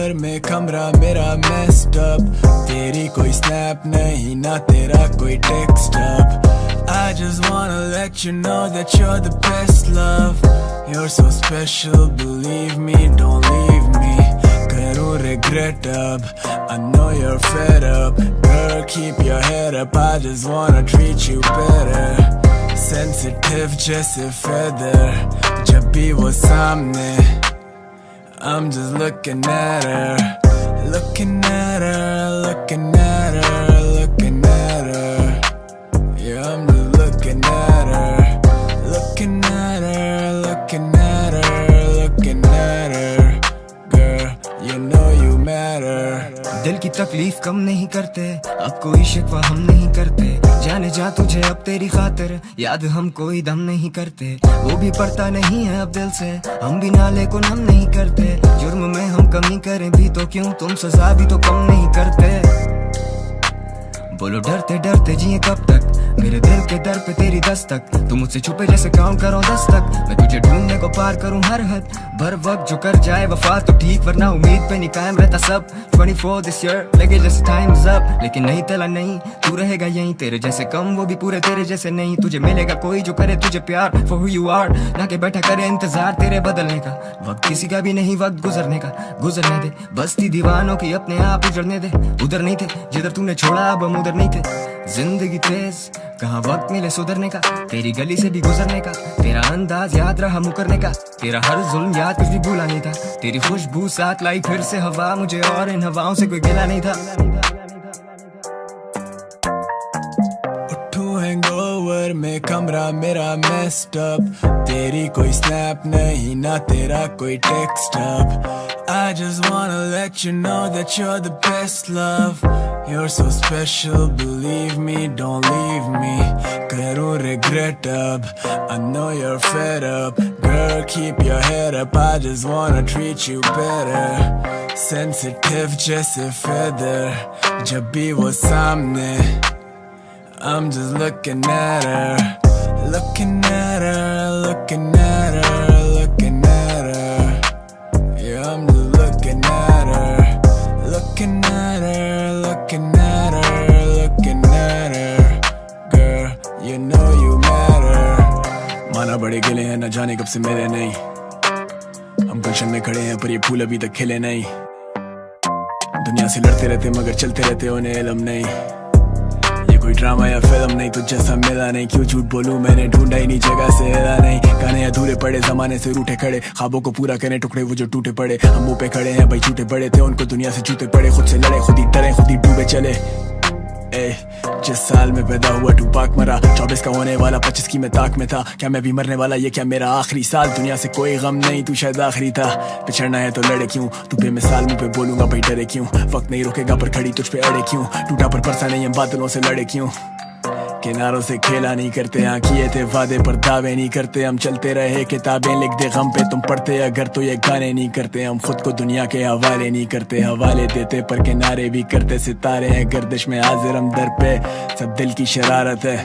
Hangover में कमरा मेरा messed up, तेरी कोई स्नैप नहीं ना तेरा कोई text up. I just wanna let you know that you're the best love, you're so special, believe me, don't leave me, करूँ regret अब, I know you're fed up, girl keep your head up, I just wanna treat you better, sensitive जैसे feather, जब भी वो सामने I'm just looking at her, looking at her, looking at her, looking at her. Yeah, I'm just looking at her, looking at her, looking at her, looking at her. Girl, you know you matter. दिल की तकलीफ कम नहीं करते, अब कोई शिकवा हम नहीं करते, जाने जा तुझे अब तेरी खातिर, याद हम कोई दम नहीं करते, वो भी पड़ता नहीं है अब दिल से, हम भी नाले को नम नहीं करते, जुर्म में हम कमी करें भी तो क्यों, तुम सजा भी तो कम नहीं करते। बोलो डरते डरते जिए कब तक, मेरे दिल के दर पे तेरी दस्तक, तू मुझसे छुपे जैसे काउंट करो 10 तक, मैं तुझे ढूंढने को पार करूं हर हद, भर वक्त जो कर जाए वफा तो ठीक, वरना उम्मीद पे नहीं कायम रहता सब। 24 this year लगे जैसे time's up, लेकिन नहीं तला नहीं, तू रहेगा यहीं, तेरे जैसे कम वो भी पूरे तेरे जैसे नहीं, तुझे मिलेगा कोई जो करे तुझे प्यार for who you are, ना के बैठा करे इंतजार तेरे बदलने का, वक्त किसी का भी नहीं वक्त गुजरने का, गुजरने दे बस्ती दीवानों की अपने आप उजड़ने दे, उधर नहीं थे जिधर तूने छोड़ा अब हम उधर नहीं थे, जिंदगी तेज कहाँ वक्त मिले सुधरने का, तेरी गली से भी गुजरने का, तेरा अंदाज याद रहा मुकरने का, तेरा हर जुल्म याद कुछ भी भूला नहीं था, तेरी खुशबू साथ लाई फिर से हवा मुझे, और इन हवाओं से कोई गिला नहीं था। उठूं हैंगओवर में कमरा मेरा messed up, तेरी कोई स्नैप नहीं ना तेरा कोई text up. I just wanna let you know that you're the best love, you're so special, believe me, don't leave me, करूँ regret अब, I know you're fed up, girl keep your head up, I just wanna treat you better, sensitive जैसे feather, जब भी वो सामने I'm just looking at her, looking at her, looking at her, looking at her. Yeah, I'm just looking at her, looking at her, looking at her, looking at her. Girl, you know you matter. माना बड़े गिले हैं न जाने कब से मिले नहीं, हम गुलशन में खड़े हैं पर ये फूल अभी तक खिले नहीं, दुनिया से लड़ते रहते मगर चलते रहते उन्हें इल्म नहीं, कोई ड्रामा या फिल्म नहीं, तुझ जैसा मिला नहीं, क्यों झूठ बोलूं मैंने ढूंढा ही नहीं, जगह से हिला नहीं, गाने अधूरे पड़े जमाने से रूठे खड़े, ख्वाबों को पूरा करें टुकड़े वो जो टूटे पड़े, हम मुंह पे खड़े हैं भाई झूठे बड़े थे, उनको दुनिया से जूते पड़े, खुद से लड़े खुद ही डरे खुद ही डूबे चले। जिस साल में पैदा हुआ टूपाक मरा, 24 का होने वाला 25 की मैं ताक में था, क्या मैं भी मरने वाला ये क्या मेरा आखिरी साल, दुनिया से कोई गम नहीं तू शायद आखिरी था, पिछड़ना है तो लड़े क्यों, तू बेमिसाल मुंह पे बोलूंगा भाई डरे क्यों, वक्त नहीं रुकेगा पर खड़ी तुझ पे अड़े क्यों, टूटा पर परसा नहीं हम बादलों से लड़े क्यों, किनारों से खेला नहीं करते, हाँ किए थे वादे पर दावे नहीं करते, हम चलते रहे किताबें लिख दे गम पे तुम पढ़ते, अगर तो ये गाने नहीं करते, हम खुद को दुनिया के हवाले नहीं करते, हवाले देते पर किनारे भी करते, सितारे हैं गर्दिश में हाजिर हम दर पे, सब दिल की शरारत है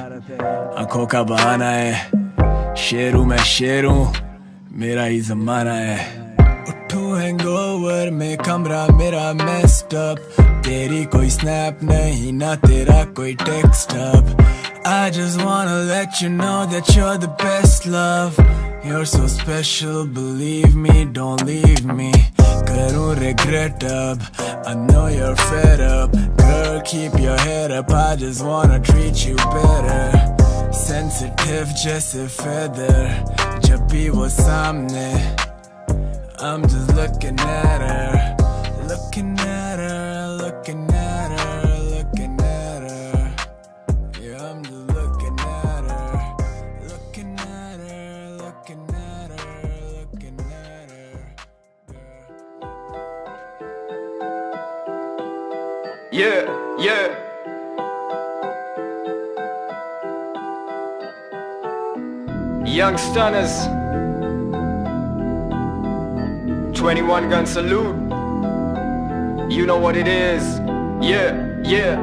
आंखों का बहाना है, शेर हूँ मैं शेर हूँ मेरा ही जमाना है। उठूं हैंगओवर में कमरा मेरा messed up, तेरी कोई स्नैप नहीं ना तेरा कोई text up. I just wanna let you know that you're the best love, you're so special, believe me, don't leave me, करूँ regret अब, I know you're fed up, girl keep your head up, I just wanna treat you better, sensitive जैसे feather, जब भी वो सामने I'm just looking at her, looking at her, looking at her, looking at her. Yeah, I'm just looking at her, looking at her, looking at her, looking at her. Yeah, yeah. Young Stunners. 21 gun salute. You know what it is. Yeah, yeah.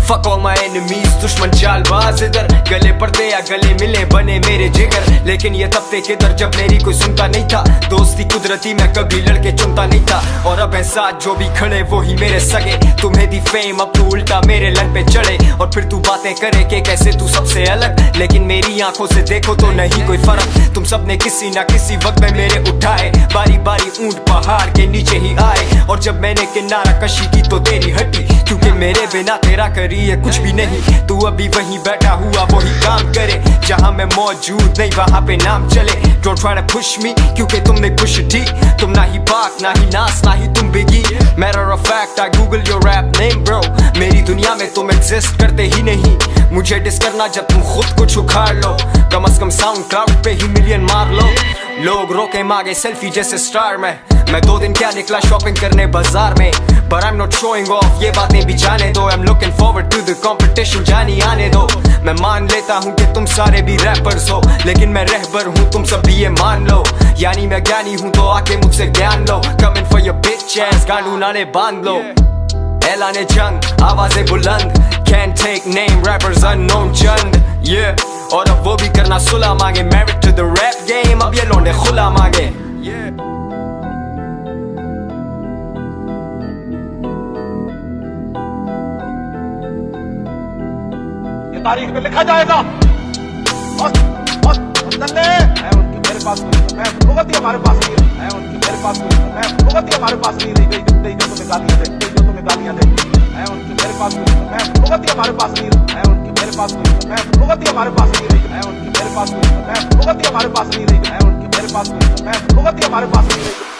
Fuck all my enemies, दुश्मन चालबाज इधर गले पड़ते या गले मिले बने मेरे जिगर। लेकिन ये तब थे किधर जब मेरी कोई सुनता नहीं था। दोस्ती कुदरती मैं कभी लड़के चुनता नहीं था। और अब है साथ जो भी खड़े वो ही मेरे सगे। तुम्हें दी फेम अब तू उल्टा मेरे लन पे चढ़े। और फिर तू बातें करे कि कैसे तू सबसे अलग। लेकिन मेरी आंखों से देखो तो नहीं कोई फर्क। तुम सबने किसी ना किसी वक्त में मेरे उठाए। बारी बारी ऊंट पहाड़ के नीचे ही आए। और जब मैंने किनारा कशी की तो तेरी हटी। क्योंकि मेरे बिना तेरा करी है कुछ भी नहीं। तू अभी वहीं बैठा हुआ वही काम करे। जहाँ मैं मौजूद नहीं वहाँ पे नाम चले। Don't try to push me क्योंकि तुमने कुछ दी। तुम ना ही पाक ना ही नास ना ही तुम बिगी। Matter of fact I google your rap name bro। मेरी दुनिया में तुम exist करते ही नहीं। मुझे डिस करना जब तुम खुद कुछ उखाड़ लो। कम से कम साउंड क्लाउड पे ही मिलियन मार लो। लोग रोके मांगे सेल्फी जैसे स्टार में। मैं 2 दिन क्या निकला शॉपिंग करने बाजार में। But I'm not showing off ये बातें भी जाने दो। I'm looking forward to the competition जानी आने दो। मैं मान लेता हूँ कि तुम सारे भी रैपर्स हो। लेकिन मैं रहबर हूँ तुम सब भी ये मान लो। यानी मैं ज्ञानी हूँ तो आके मुझसे ज्ञान लो। Coming for your bitch ass गांडू नाने बांध लो। ऐलाने जंग आवाजें बुलंद। Can't take name rappers unknown Chand yeah। और अब वो भी करना सुला मांगे। Married to the rap game अब ये लौंडे खुला मांगे yeah। तारीख में लिखा जाएगा। चलने है उनकी मेरे पास कोई मैं भुगती हमारे पास नहीं है उनकी मेरे पास कोई मैं भुगती हमारे पास नहीं रही गई जो तुम्हें गालियां दे जो तुम्हें गालियां दे है उनकी मेरे पास कोई मैं भुगती हमारे पास नहीं है उनकी मेरे पास कोई मैं भुगती हमारे पास नहीं रही है उनकी मेरे पास कोई मैं भुगती हमारे पास नहीं रही है उनकी मेरे पास कोई मैं भुगती हमारे पास नहीं रही।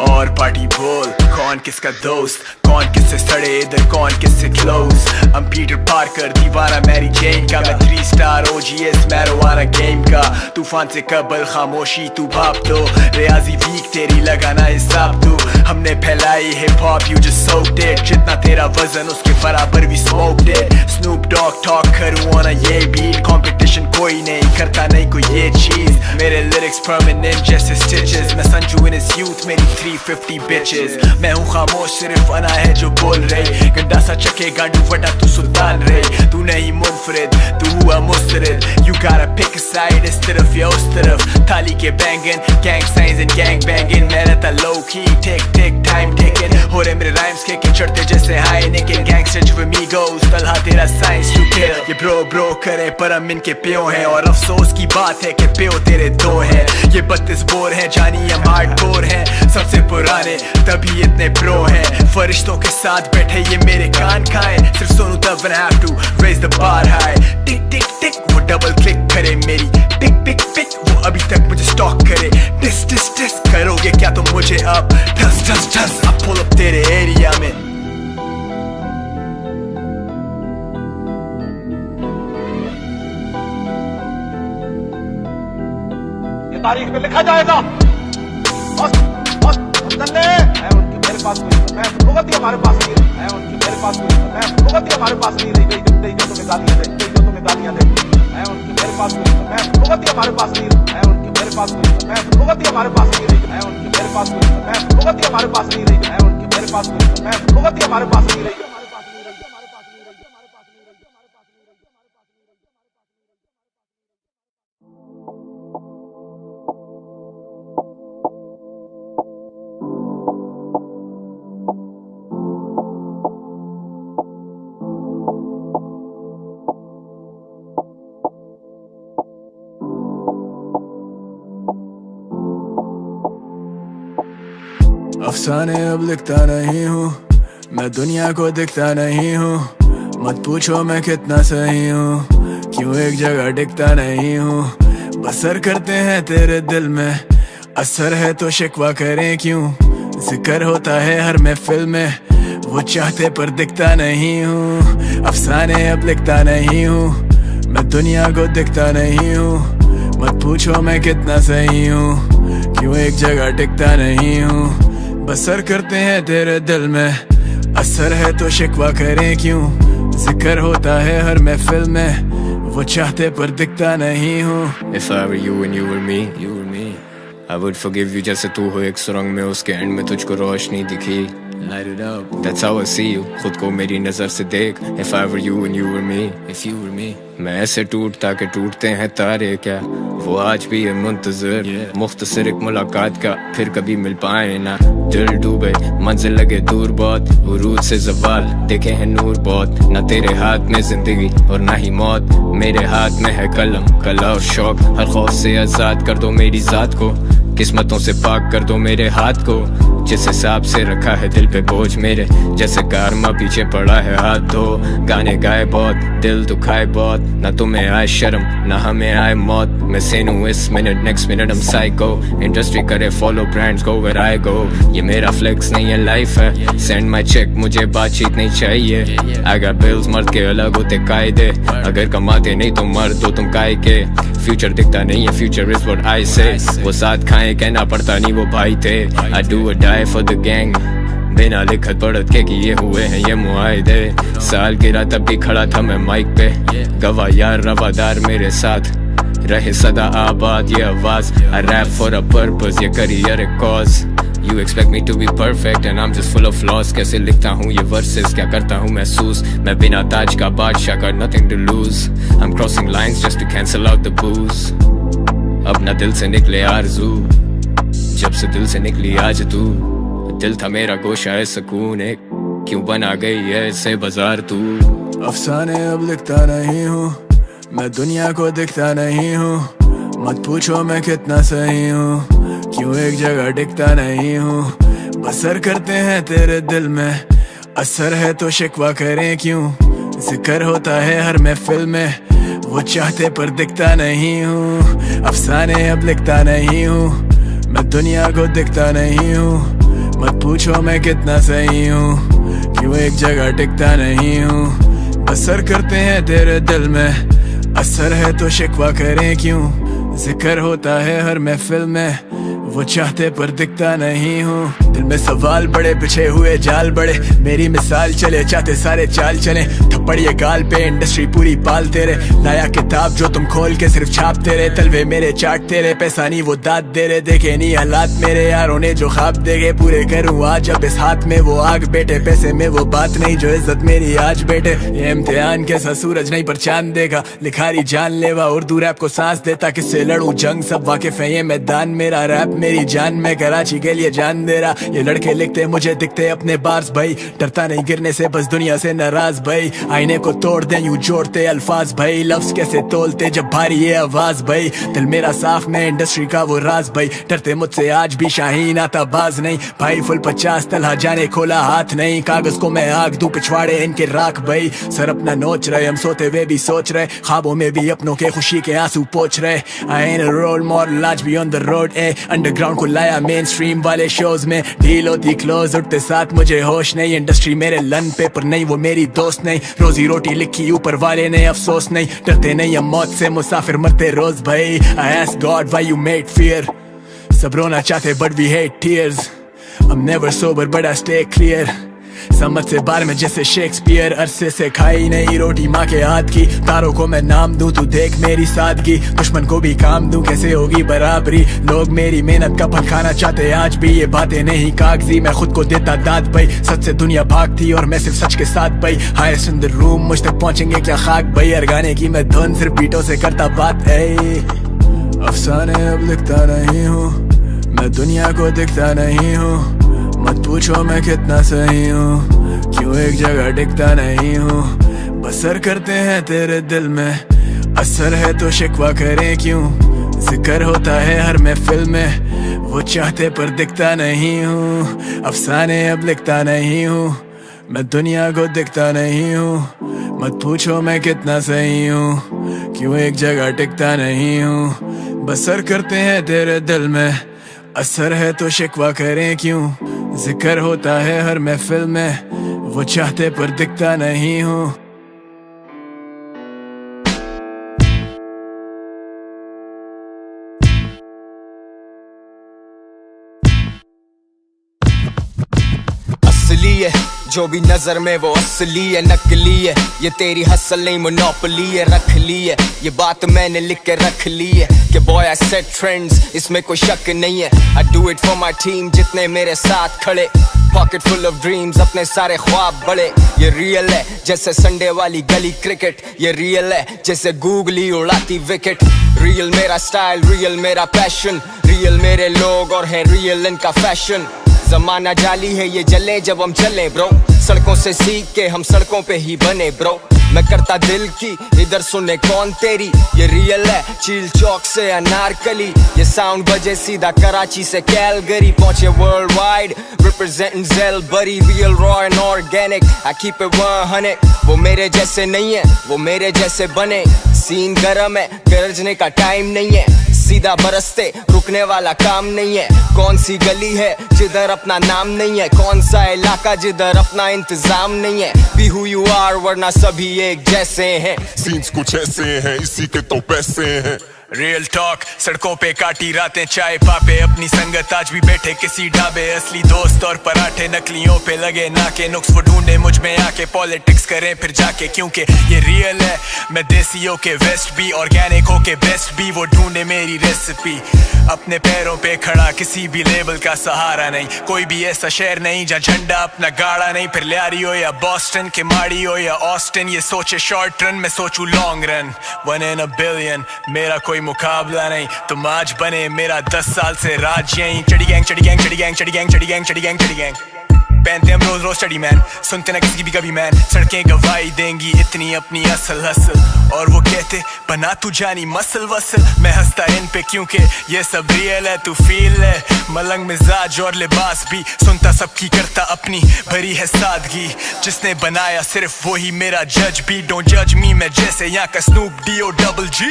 और पार्टी बोल कौन किसका दोस्त कौन किससे सड़े इधर कौन किससे क्लोज। I'm पीटर पार्कर दीवाना मैरी जेन का। मैं 3 स्टार OGS मैरोवाना गेम का। तूफान से कबल खामोशी तू भाप दो। रियाजी वीक तेरी लगाना हिसाब तू। हमने फैलाई hip hop you just soaked it। जितना तेरा वजन उसके बराबर भी smoked it। Snoop Dogg talk करूँ on ये beat। Competition कोई नहीं करता नहीं कोई ये चीज। मेरे lyrics permanent जैसे stitches। मैं संजू in his youth मेरी 350 bitches। मैं हूँ खामोश सिर्फ अना है जो बोल रही। गंदा सा चके गांडू वटा तू सुल्तान रही। तू नहीं मुनफरिद तू हुआ मुस्तरिद। You gotta pick a side इस तरफ या उस तरफ। थाली के बैंगन gang signs and gang banging। मैं रहता low key tick tick time ticking। हो रहे मेरे rhymes के चढ़ते जैसे high nicking। gangster with amigos Talha तेरा science to kill। ये bro करे पर हम इनके प्यो हैं। और अफसोस की बात है कि प्यो तेरे 2 हैं। ये 32 बोर हैं जानी हम हार्डकोर हैं। सबसे पुराने तभी इतने प्रो हैं। फरिश्तों के साथ बैठे ये मेरे कान खाए। सिर्फ सोनू तब I have to raise the bar high। टिक टिक टिक वो डबल क्लिक करे मेरी। पिक पिक पिक वो अभी तक मुझे स्टॉक करे। डिस डिस डिस करोगे क्या तुम मुझे अब। ठस ठस ठस अब पुल अप तेरे एरिया में। ये तारीख में लिखा जाएगा। चलने है उनकी मेरे पास कोई मैं भुगती हमारे पास नहीं है उनकी मेरे पास कोई मैं भुगती हमारे पास नहीं रही गई जो तुम्हें गालियां दे जो तुम्हें गालियां दे है उनकी मेरे पास कोई मैं भुगती हमारे पास नहीं है उनकी मेरे पास कोई मैं भुगती हमारे पास नहीं रही है उनकी मेरे पास कोई मैं भुगती हमारे पास नहीं रही है उनकी मेरे पास कोई मैं भुगती हमारे पास नहीं रही। अफसाने अब लिखता नहीं हूँ मैं दुनिया को दिखता नहीं हूँ। मत पूछो मैं कितना सही हूँ क्यों एक जगह टिकता नहीं हूँ। बसर करते हैं तेरे दिल में असर है तो शिकवा करें क्यों। जिक्र होता है हर महफिल में वो चाहते पर दिखता नहीं हूँ। अफसाने अब लिखता नहीं हूँ मैं दुनिया को दिखता नहीं हूँ। मत पूछो मैं कितना सही हूँ क्यों एक जगह टिकता नहीं हूँ। बसर करते हैं तेरे दिल में असर है तो शिकवा करें क्यों। जिक्र होता है हर महफिल में वो चाहते पर दिखता नहीं हूँ। If I were you and you were me, I would forgive you जैसे तू हो एक सुरंग में, उसके एंड में तुझको रोशनी दिखी। Light it up, that's how I see you, खुद को मेरी नजर से देख। If I were you and you were me, मैं ऐसे टूटता के टूटते हैं तारे क्या, वो आज भी है मुंतजर मुख्तसर एक मुलाकात का, फिर कभी मिल पाए ना। दिल डूबे मंजिल लगे दूर बहुत, उरूज से ज़वाल देखे हैं नूर बहुत। ना तेरे हाथ में जिंदगी और ना ही मौत, मेरे हाथ में है कलम कला और शौक। हर खौफ से आज़ाद कर दो मेरी ज़ात को, किस्मतों से पाक कर दो मेरे हाथ को। जिस हिसाब से रखा है दिल पे बोझ मेरे, जैसे कारमा पीछे पड़ा है हाथ धो। गाने गाए बहुत, दिल दुखाए बहुत, ना तुम्हें आए शर्म ना हमें आए मौत। मैं सेन हूँ इस मिनट, नेक्स्ट मिनट हम साइको। इंडस्ट्री करे follow, brands go where I go. ये मेरा फ्लेक्स नहीं है लाइफ है, सेंड माई चेक मुझे बातचीत नहीं चाहिए। आई गॉट बिल्स, मर्द के अलग होते कायदे, अगर कमाते नहीं तो मर्द हो तुम काय के। फ्यूचर दिखता नहीं है, फ्यूचर इज व्हाट आई से। वो साथ खाएं कहना पड़ता नहीं वो भाई थे। I do a die for the gang, बिना लिखत पढ़त के किए हुए हैं ये मुआहदे। साल गिरा तब भी खड़ा था मैं माइक पे, गवाह यार रवादार मेरे साथ रहे सदा आबाद ये आवाज। I rap for a purpose, ये करियर एक cause। You expect me to be perfect and I'm just full of flaws। कैसे लिखता हूँ ये verses, क्या करता हूँ महसूस, मैं बिना ताज का बादशाह का nothing to lose। I'm crossing lines just to cancel out the booze। अब ना दिल से निकले आरज़ू, जब से दिल से निकली आज तू। दिल था मेरा गोशा है सुकून एक, क्यों बना गई है ऐसे बाजार तू। अफसाने अब लिखता नहीं हूँ, मैं दुनिया को दिखता नहीं हूँ। मत पूछो मैं कितना सही हूँ, क्यों एक जगह टिकता नहीं हूँ। बसर करते हैं तेरे दिल में, असर है तो शिकवा करें क्यों। जिक्र होता है हर महफिल में, वो चाहते पर दिखता नहीं हूँ। अफसाने अब लिखता नहीं हूँ, मैं दुनिया को दिखता नहीं हूँ। मत पूछो मैं कितना सही हूँ, क्यों एक जगह टिकता नहीं हूँ। बसर करते हैं तेरे दिल में, असर है तो शिकवा करें क्यों। जिक्र होता है हर महफिल में, वो चाहते पर दिखता नहीं हूँ। दिल में सवाल बड़े, बिछे हुए जाल बड़े, मेरी मिसाल चले चाहते सारे चाल चले। थप्पड़ ये गाल पे इंडस्ट्री पूरी पाल तेरे, लाया किताब जो तुम खोल के सिर्फ छापते रहे। तलवे मेरे चाट तेरे, पैसा नहीं वो दाद दे रहे। देखे नहीं हालात मेरे यारों ने जो ख्वाब देखे, पूरे करूँ आज अब इस हाथ में वो आग बेटे। पैसे में वो बात नहीं जो इज्जत मेरी आज बेटे। ये इम्तिहान कैसा सूरज नहीं पर चांद देगा, लिखारी जानलेवा उर्दू रैप को सांस देता। किससे लड़ूं जंग सब वाकिफ है ये मैदान मेरा। रैप मेरी जान, मैं कराची के लिए जान दे रहा। ये लड़के लिखते मुझे दिखते अपने बार्स भाई, डरता नहीं गिरने से बस दुनिया से नाराज भाई। आईने को तोड़ दे यूं जोड़ते अल्फाज भाई, लफ्ज कैसे तोलते जब भारी ये आवाज भाई। दिल मेरा साफ, मैं इंडस्ट्री का वो राज भाई, डरते मुझसे आज भी शाहीन आता बाज नहीं भाई। फुल 50 तलहा जाने खोला हाथ नहीं, कागज को मैं आग दूं पिछवाड़े इनके राख भाई। सर अपना नोच रहे, हम सोते हुए भी सोच रहे, ख्वाबों में भी अपनों के खुशी के आंसू पोंछ रहे। I ain't a role model, आज भी on the road अंडरग्राउंड को लाया मेन स्ट्रीम वाले शोज में। डील होती क्लोज, उठते साथ मुझे होश नहीं। इंडस्ट्री मेरे लन पेपर नहीं, वो मेरी दोस्त नहीं। रोजी रोटी लिखी ऊपर वाले ने, अफसोस नहीं। डरते नहीं हम मौत से, मुसाफिर मरते रोज भाई। I ask God why you made fear, सब रोना चाहते but we hate tears। I'm never sober but I stay clear, समझ से बार में जैसे शेक्सपियर। अरसे से खाई नहीं रोटी माँ के हाथ की, तारों को मैं नाम दूं तू देख मेरी सादगी। दुश्मन को भी काम दूं कैसे होगी बराबरी, लोग मेरी मेहनत का फल खाना चाहते आज भी। ये बातें नहीं कागजी, मैं खुद को देता दाद भाई। सच से दुनिया भागती और मैं सिर्फ सच के साथ भाई। हाईएस्ट इन द रूम, मुझ तक पहुंचेंगे क्या खाक भाई। हर गाने की मैं धुन सिर्फ बीटों से करता बात है। अफसाने अब लिखता नहीं हूँ, मैं दुनिया को दिखता नहीं हूँ। मत पूछो मैं कितना सही हूँ, क्यों एक जगह टिकता नहीं हूँ। बसर करते हैं तेरे दिल में, असर है तो शिकवा करें क्यों। जिक्र होता है हर महफिल में, वो चाहते पर दिखता नहीं हूँ। अफसाने अब लिखता नहीं हूँ, मैं दुनिया को दिखता नहीं हूँ। मत पूछो मैं कितना सही हूँ, क्यों एक जगह टिकता नहीं हूँ। बसर करते हैं तेरे दिल में, असर है तो शिकवा करें क्यों। जिक्र होता है हर महफिल में, वो चाहते पर दिखता नहीं हूँ। असली है जो भी नजर में वो असली है नकली है, ये तेरी हसल नहीं मोनोपोली है, रख ली है ये बात मैंने लिख के रख ली है कि बॉय आई सेट ट्रेंड्स, इसमें कोई शक नहीं है। I do it for my team जितने मेरे साथ खड़े, पॉकेट फुल ऑफ ड्रीम्स अपने सारे ख्वाब बड़े। ये रियल है जैसे संडे वाली गली क्रिकेट, ये रियल है जैसे गूगली उड़ाती विकेट। रियल मेरा स्टाइल, रियल मेरा पैशन, रियल मेरे लोग और है रियल इनका फैशन। जमाना जाली है ये जले जब हम चले ब्रो, सड़कों से सीख के हम सड़कों पे ही बने ब्रो। मैं करता दिल की इधर सुने कौन तेरी, ये रियल है चील चौक से अनारकली। ये साउंड बजे सीधा कराची से कैलगरी, पहुंचे वर्ल्ड वाइड रिप्रेजेंटिंग जेल बरी। Real raw and organic I keep it 100, वो मेरे जैसे नहीं है वो मेरे जैसे बने। सीन गरम है गरजने का टाइम नहीं है, सीधा बरसते रुकने वाला काम नहीं है। कौन सी गली है जिधर अपना नाम नहीं है, कौन सा इलाका जिधर अपना इंतजाम नहीं है। बी हू यू आर वरना सभी एक जैसे हैं, सीन्स कुछ ऐसे हैं इसी के तो पैसे हैं। रियल टॉक सड़कों पे काटी रातें चाय पापे, अपनी संगत आज भी बैठे किसी ढाबे। असली दोस्त और पराठे नकलियों पे लगे नाके, नुक्स वो ढूंढे मुझ में आके, पॉलिटिक्स करें फिर जाके। क्योंकि ये रियल है मैं देसी हो के वेस्ट भी, ऑर्गेनिक हो के बेस्ट भी, वो ढूंढे मेरी रेसिपी। अपने पैरों पे खड़ा किसी भी लेबल का सहारा नहीं, कोई भी ऐसा शहर नहीं जहाँ झंडा अपना गाड़ा नहीं। फिर लियारी हो या बॉस्टन के माड़ी हो या ऑस्टिन, ये सोचे शॉर्ट रन मैं सोचूं long run. 1 in a billion मेरा कोई मुकाबला नहीं, तुम आज बने मेरा 10 साल से राज यहीं। चढ़ी गैंग चढ़ी गैंग चढ़ी गैंग चढ़ी गैंग चढ़ी गैंग चढ़ी गैंग चढ़ी गैंग, पहनते हम रोज रोज स्टडी मैन, सुनते ना किसी की भी कभी मैन। सड़कें गवाही देंगी इतनी अपनी असल हसल, और वो कहते बना तू जानी मसल वसल। मैं हंसता इन पे क्योंकि ये सब रियल है, तू फील है मलंग मिजाज और लिबास भी, सुनता सबकी करता अपनी भरी है सादगी। जिसने बनाया सिर्फ वो ही मेरा जज भी, डोंट जज मी मैं जैसे यहाँ का स्नूप D.O.G.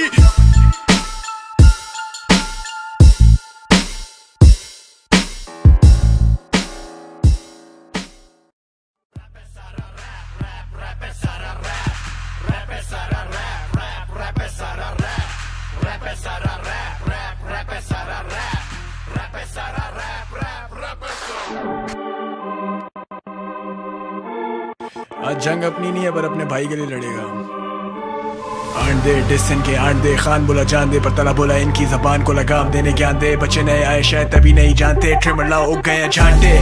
आज जंग अपनी नहीं है पर अपने भाई के लिए लड़ेगा। आन दे डिसन के आन दे, खान बोला जान दे, पर तला बोला इनकी जबान को लगाम देने ज्ञान दे। बच्चे नए आए शायद तभी नहीं जानते, ट्रिमर लाओ उग गए झांटे।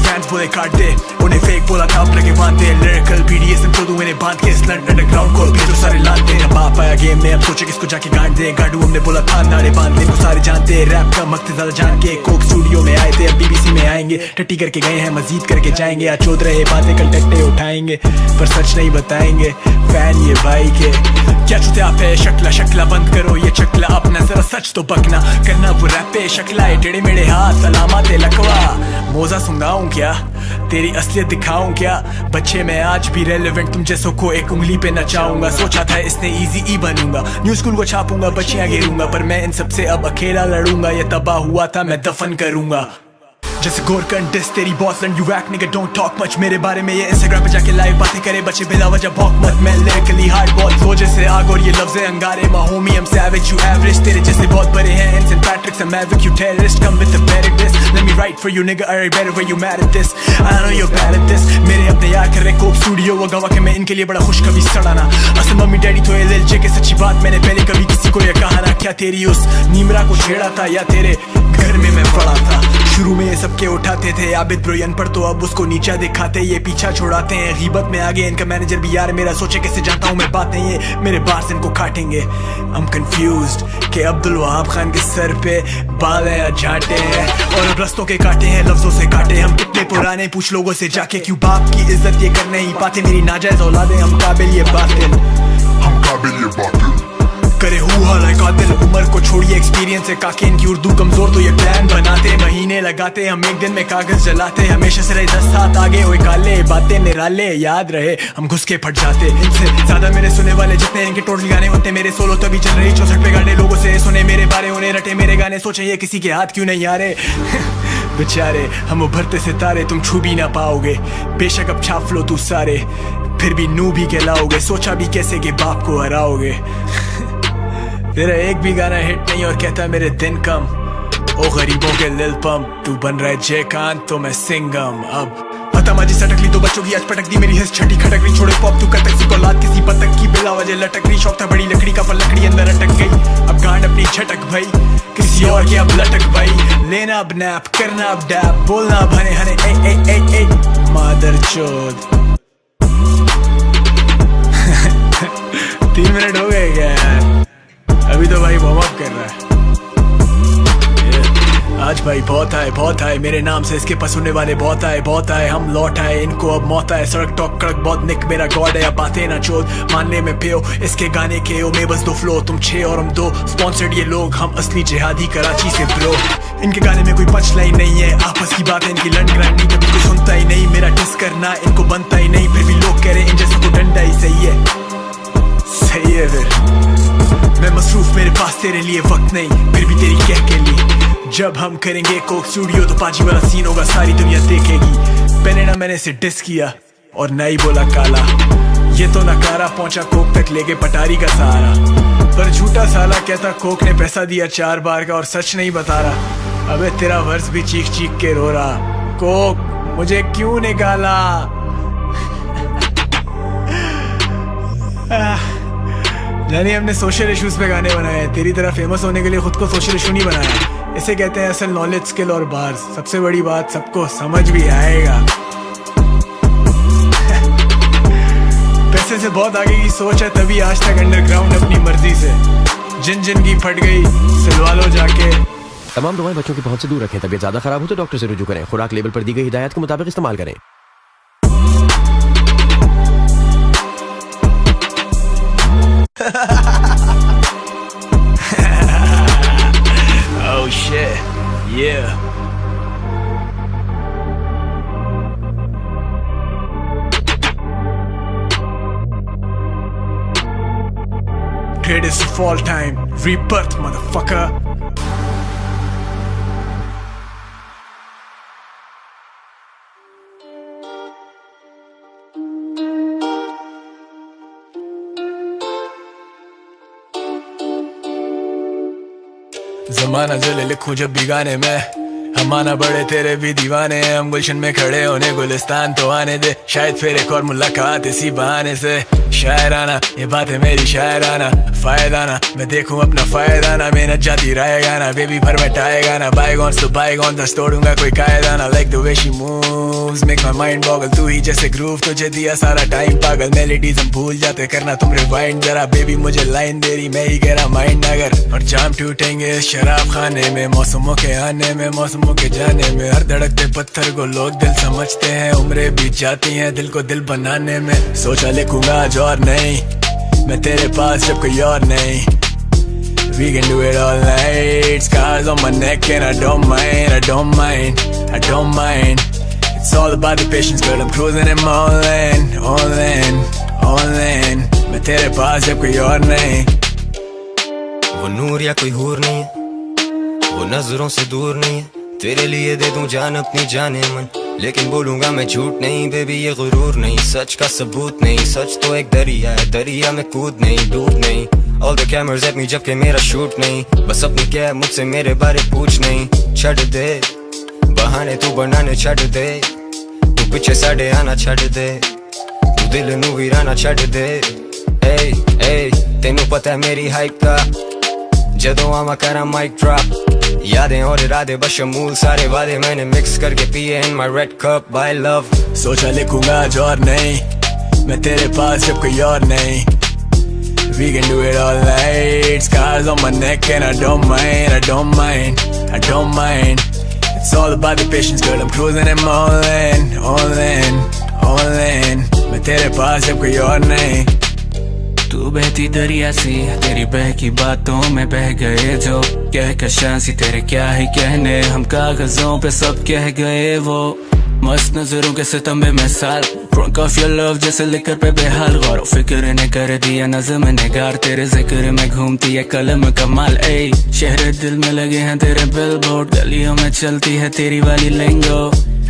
फैंस बोले काट दे, उन्हें फेक बोला था अब लगे बांधे। लिरिकल BDSM तो दूं इन्हें बांध के, इस अंडरग्राउंड को भी तो सारे लानते। जब बाप आया गेम में अब सोचे किसको जाके गांड दे। गांडू हमने बोला था नाड़े बांध दे, तो सारे जानते। रैप का मकसद ज्यादा जान के, कोक स्टूडियो में आए थे अब BBC में आएंगे। टट्टी करके गए हैं मजीद करके जाएंगे, आज चोद रहे बातें कल टट्टे उठाएंगे, पर सच नहीं बताएंगे। फैन ये भाई के क्या चुते आप है, शक्ला शक्ला बंद करो ये चकला अपना, जरा सच तो बकना करना वो रैप पे। शक्ला है टेढ़े मेढ़े हाथ सलामत लकवा, मोजा सुंगाऊं क्या तेरी असलियत दिखाऊं क्या। बच्चे मैं आज भी रेलेवेंट, तुम जैसों को एक उंगली पे नचाऊंगा। सोचा था इसने इजी ई बनूंगा, न्यू स्कूल को छापूंगा, बच्चियां घेरूंगा, पर मैं इन सबसे अब अकेला लड़ूंगा। ये तबाह हुआ था मैं दफन करूंगा जैसे गोरकन डिस तेरी बॉस लैंड। यू रैक निगा डोंट टॉक मच, मेरे बारे में ये इंस्टाग्राम पे जाके लाइव बातें करे बच्चे बिला वजह भौंक मत। मैं लिरिकली हार्ड बहुत वो जैसे आग और ये लफ्ज़ अंगारे। My Homi I'm savage you average, तेरे जैसे बहुत बड़े हैं Ensign Patrick's I'm Maverick you terrorist, come with a better diss, let me write for you nigga alright better where you mad at this, I know you're bad at this। मेरे अपने यार कर रहे कोप स्टूडियो वो गवा के मैं इनके लिए बड़ा खुश कभी सड़ाना। असल मम्मी डैडी तो LLJ के, सच्ची बात मैंने पहले कभी किसी को ये कहा ना। क्या तेरी उस नीमरा को छेड़ा था या तेरे घर में मैं पड़ा था। शुरू में ये सबके उठाते थे आबिद ब्रोयन पर, तो अब उसको नीचा दिखाते, ये पीछा छोड़ाते हैं। गीबत में आगे इनका मैनेजर भी यार मेरा, सोचे कैसे जानता हूँ मैं बातें, ये मेरे बार्स इनको काटेंगे। I'm confused कि अब्दुल वहाब खान के सर पे बाल है या झाटे हैं, और अब रस्तों के काटे हैं लफ्जों से काटे। हम कितने पुराने पूछ लोगों से जाके, क्यों बाप की इज्जत ये कर नहीं पाते। मेरी नाजायज औलादे हम काबिल ये बातिल, हम काबिल ये बातिल करे हुआ कातिल। उम्र को छोड़िए एक्सपीरियंस है काके, इनकी उर्दू कमजोर तो ये प्लान बनाते। महीने लगाते हम एक दिन में कागज जलाते, हमेशा से रहे 10 साथ आगे। ओए काले बातें निराले याद रहे हम घुस के फट जाते। इनसे ज्यादा मेरे सुनने वाले जितने इनके टोटल गाने होते, मेरे सोलो तभी चल रही 64 पे गाने। लोगों से सुने मेरे बारे, उन्हें रटे मेरे गाने, सोचे ये किसी के हाथ क्यों नहीं आ रहे। बेचारे हम उभरते सितारे, तुम छू भी ना पाओगे। बेशक अब छाप लो तू सारे, फिर भी नू भी कहलाओगे। सोचा भी कैसे कि बाप को हराओगे। तेरा एक भी गाना हिट नहीं और कहता मेरे दिन कम। ओ गरीबों के लिल पम्प, तू बन रहा है जय कांत तो मैं सिंगम। अब तमाजी सटकली दो बच्चों की आज पटक दी मेरी हिस्स छठी खटक रही छोड़े पॉप तू कतक सी औलाद किसी पतक की बिला वजह लटक रही शौक था बड़ी लकड़ी का पर लकड़ी अंदर अटक गई अब गांड अपनी झटक भाई किसी और के अब लटक भाई लेना अब नैप करना अब डैप बोलना अब हने हने ए ए ए ए मादर चोद 3 मिनट हो गए क्या यार अभी तो भाई वार्म अप कर रहा है आज भाई बहुत आए मेरे नाम से इसके पास होने वाले बहुत आए हम लौट आए इनको अब मौत आए सड़क टॉक कड़क बहुत निक मेरा गॉड है अब बातें ना चोद मानने में पियो इसके गाने के ओ में बस 2 फ्लो तुम 6 और हम 2 स्पॉन्सर्ड ये लोग हम असली जिहादी कराची से ब्रो इनके गाने में कोई पंच लाइन नहीं है आपस की बातें इनकी लंड ग्राइंड नहीं कभी कोई सुनता ही नहीं मेरा डिस करना इनको बनता ही नहीं फिर भी लोग कह रहे इन जैसे को डंडा ही सही है फिर मैं मसरूफ मेरे पास तेरे लिए वक्त नहीं फिर भी तेरी कह के लिए जब हम करेंगे कोक स्टूडियो तो पाजी वाला सीन होगा सारी दुनिया देखेगी पहले ना मैंने इसे डिस किया और ना ही बोला काला ये तो नकारा पहुंचा कोक तक लेके पटारी का सहारा पर झूठा साला कहता कोक ने पैसा दिया 4 बार का और सच नहीं बता रहा अबे तेरा वर्स भी चीख चीख के रो रहा कोक मुझे क्यों निकाला जानी हमने सोशल इश्यूज पे गाने बनाए हैं तेरी तरह फेमस होने के लिए खुद को सोशल इशू नहीं बनाया इसे कहते हैं असल नॉलेज स्किल और बार्स सबसे बड़ी बात सबको समझ भी आएगा पैसे से बहुत आगे की सोच है तभी आज तक अंडरग्राउंड अपनी मर्जी से जिन की फट गई सिलवा लो जाके तमाम दवाएं बच्चों की पहुंच से दूर रखें तबीयत ज्यादा खराब हो तो डॉक्टर से रुजू करें खुराक लेबल पर दी गई हिदायत के मुताबिक इस्तेमाल करें Oh shit, yeah. Greatest of all time, rebirth, motherfucker. जमाना जले लिखूं जब भी गाने में हम आना बड़े तेरे भी दीवाने हैं हम गुलशन में खड़े होने गुलिस्तान तो आने दे शायद फिर एक और मुलाकात इसी बहाने से शायराना ये बात है मेरी शायराना फायदाना मैं देखूं अपना फायदाना मेहनत जाती रहेगा ना बेबी भर बैठाएगा ना बाईगॉन्स तो बाईगॉन दस तोड़ूंगा कोई कायदा ना like the way she moves make my mind Bogle तू ही जैसे ग्रूव तुझे दिया सारा टाइम पागल मेलोडीज हम भूल जाते करना तुम रिवाइंड जरा बेबी मुझे लाइन दे रही मैं ही कह रहा माइंड अगर और जाम टूटेंगे शराब खाने में मौसमों के आने में मौसमों के जाने में हर धड़कते पत्थर को लोग दिल समझते हैं उम्रें बीत जाती हैं दिल को दिल बनाने में सोचा लिखूंगा आज और नहीं मैं तेरे पास जब कोई और नहीं We can do it all night Scars on my neck and I don't mind I don't mind, I don't mind It's all about the patience girl I'm cruising and I'm all in, all in, all in मैं तेरे पास जब कोई और नहीं वो नूर या कोई हूर नहीं है वो नजरों से दूर नहीं है तेरे लिए दे दूं जान अपनी जाने मन लेकिन बोलूंगा मैं झूठ नहीं बेबी ये गुरूर नहीं सच का सबूत नहीं सच तो एक दरिया है दरिया में कूद नहीं डूब नहीं All the cameras at me जबकि मेरा शूट नहीं बस अपनी क्या मुझसे मेरे बारे पूछ नहीं छड़ दे बहाने तू बनाने छड़ दे तू पीछे साढ़े आना छड़ दे तू दिल नू वीराना छड़ दे ए ए तेनू पता है मेरी हाइप का जदों आवा करा माइक ड्रॉप यादें और इरादे बशमूल सारे वादे मैंने मिक्स करके पिए in my red cup by love सोचा लिखूंगा आज और नहीं मैं तेरे पास जब कोई और नहीं We can do it all night Scars on my neck and I don't mind I don't mind, I don't mind It's all about the patience girl I'm cruising and I'm all in, all in, all in मैं तेरे पास जब कोई और नहीं तू बहती दरिया सी तेरी बहकी बातों में बह गए जो कह कशां सी तेरे क्या ही कहने हम कागजों पे सब कह गए वो मस्त नजरों के सितम में साल Drunk off your love जैसे लिकर पे बेहाल गौर फिक्र ने कर दिया नज़म निगार तेरे जिक्र में घूमती है कलम कमाल ए शहर दिल में लगे हैं तेरे बिलबोर्ड गलियों में चलती है तेरी वाली लिंगो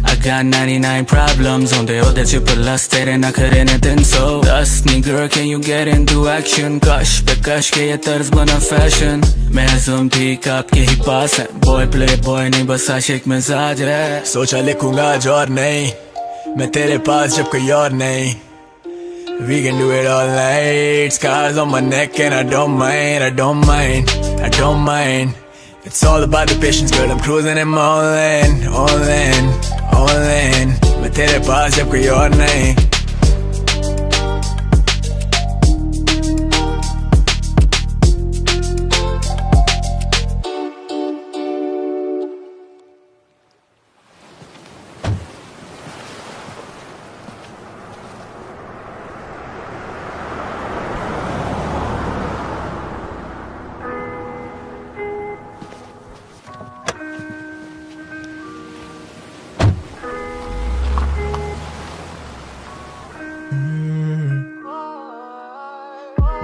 I got 99 problems on the other chip plus तेरे नखरे ने दिन so Dust me girl can you get into action कश पे कश के ये तर्ज बना फैशन महज़ूम ठीक आपके ही पास है Boy play boy नहीं बस आशिक मिजाज है सोचा लिखूंगा आज और नहीं मैं तेरे पास जब कोई और नहीं. We can do it all night. Scars on my neck and I don't mind. I don't mind. I don't mind. It's all about the patience, girl. I'm cruising and all in, all in, all in. मैं तेरे पास जब कोई और नहीं.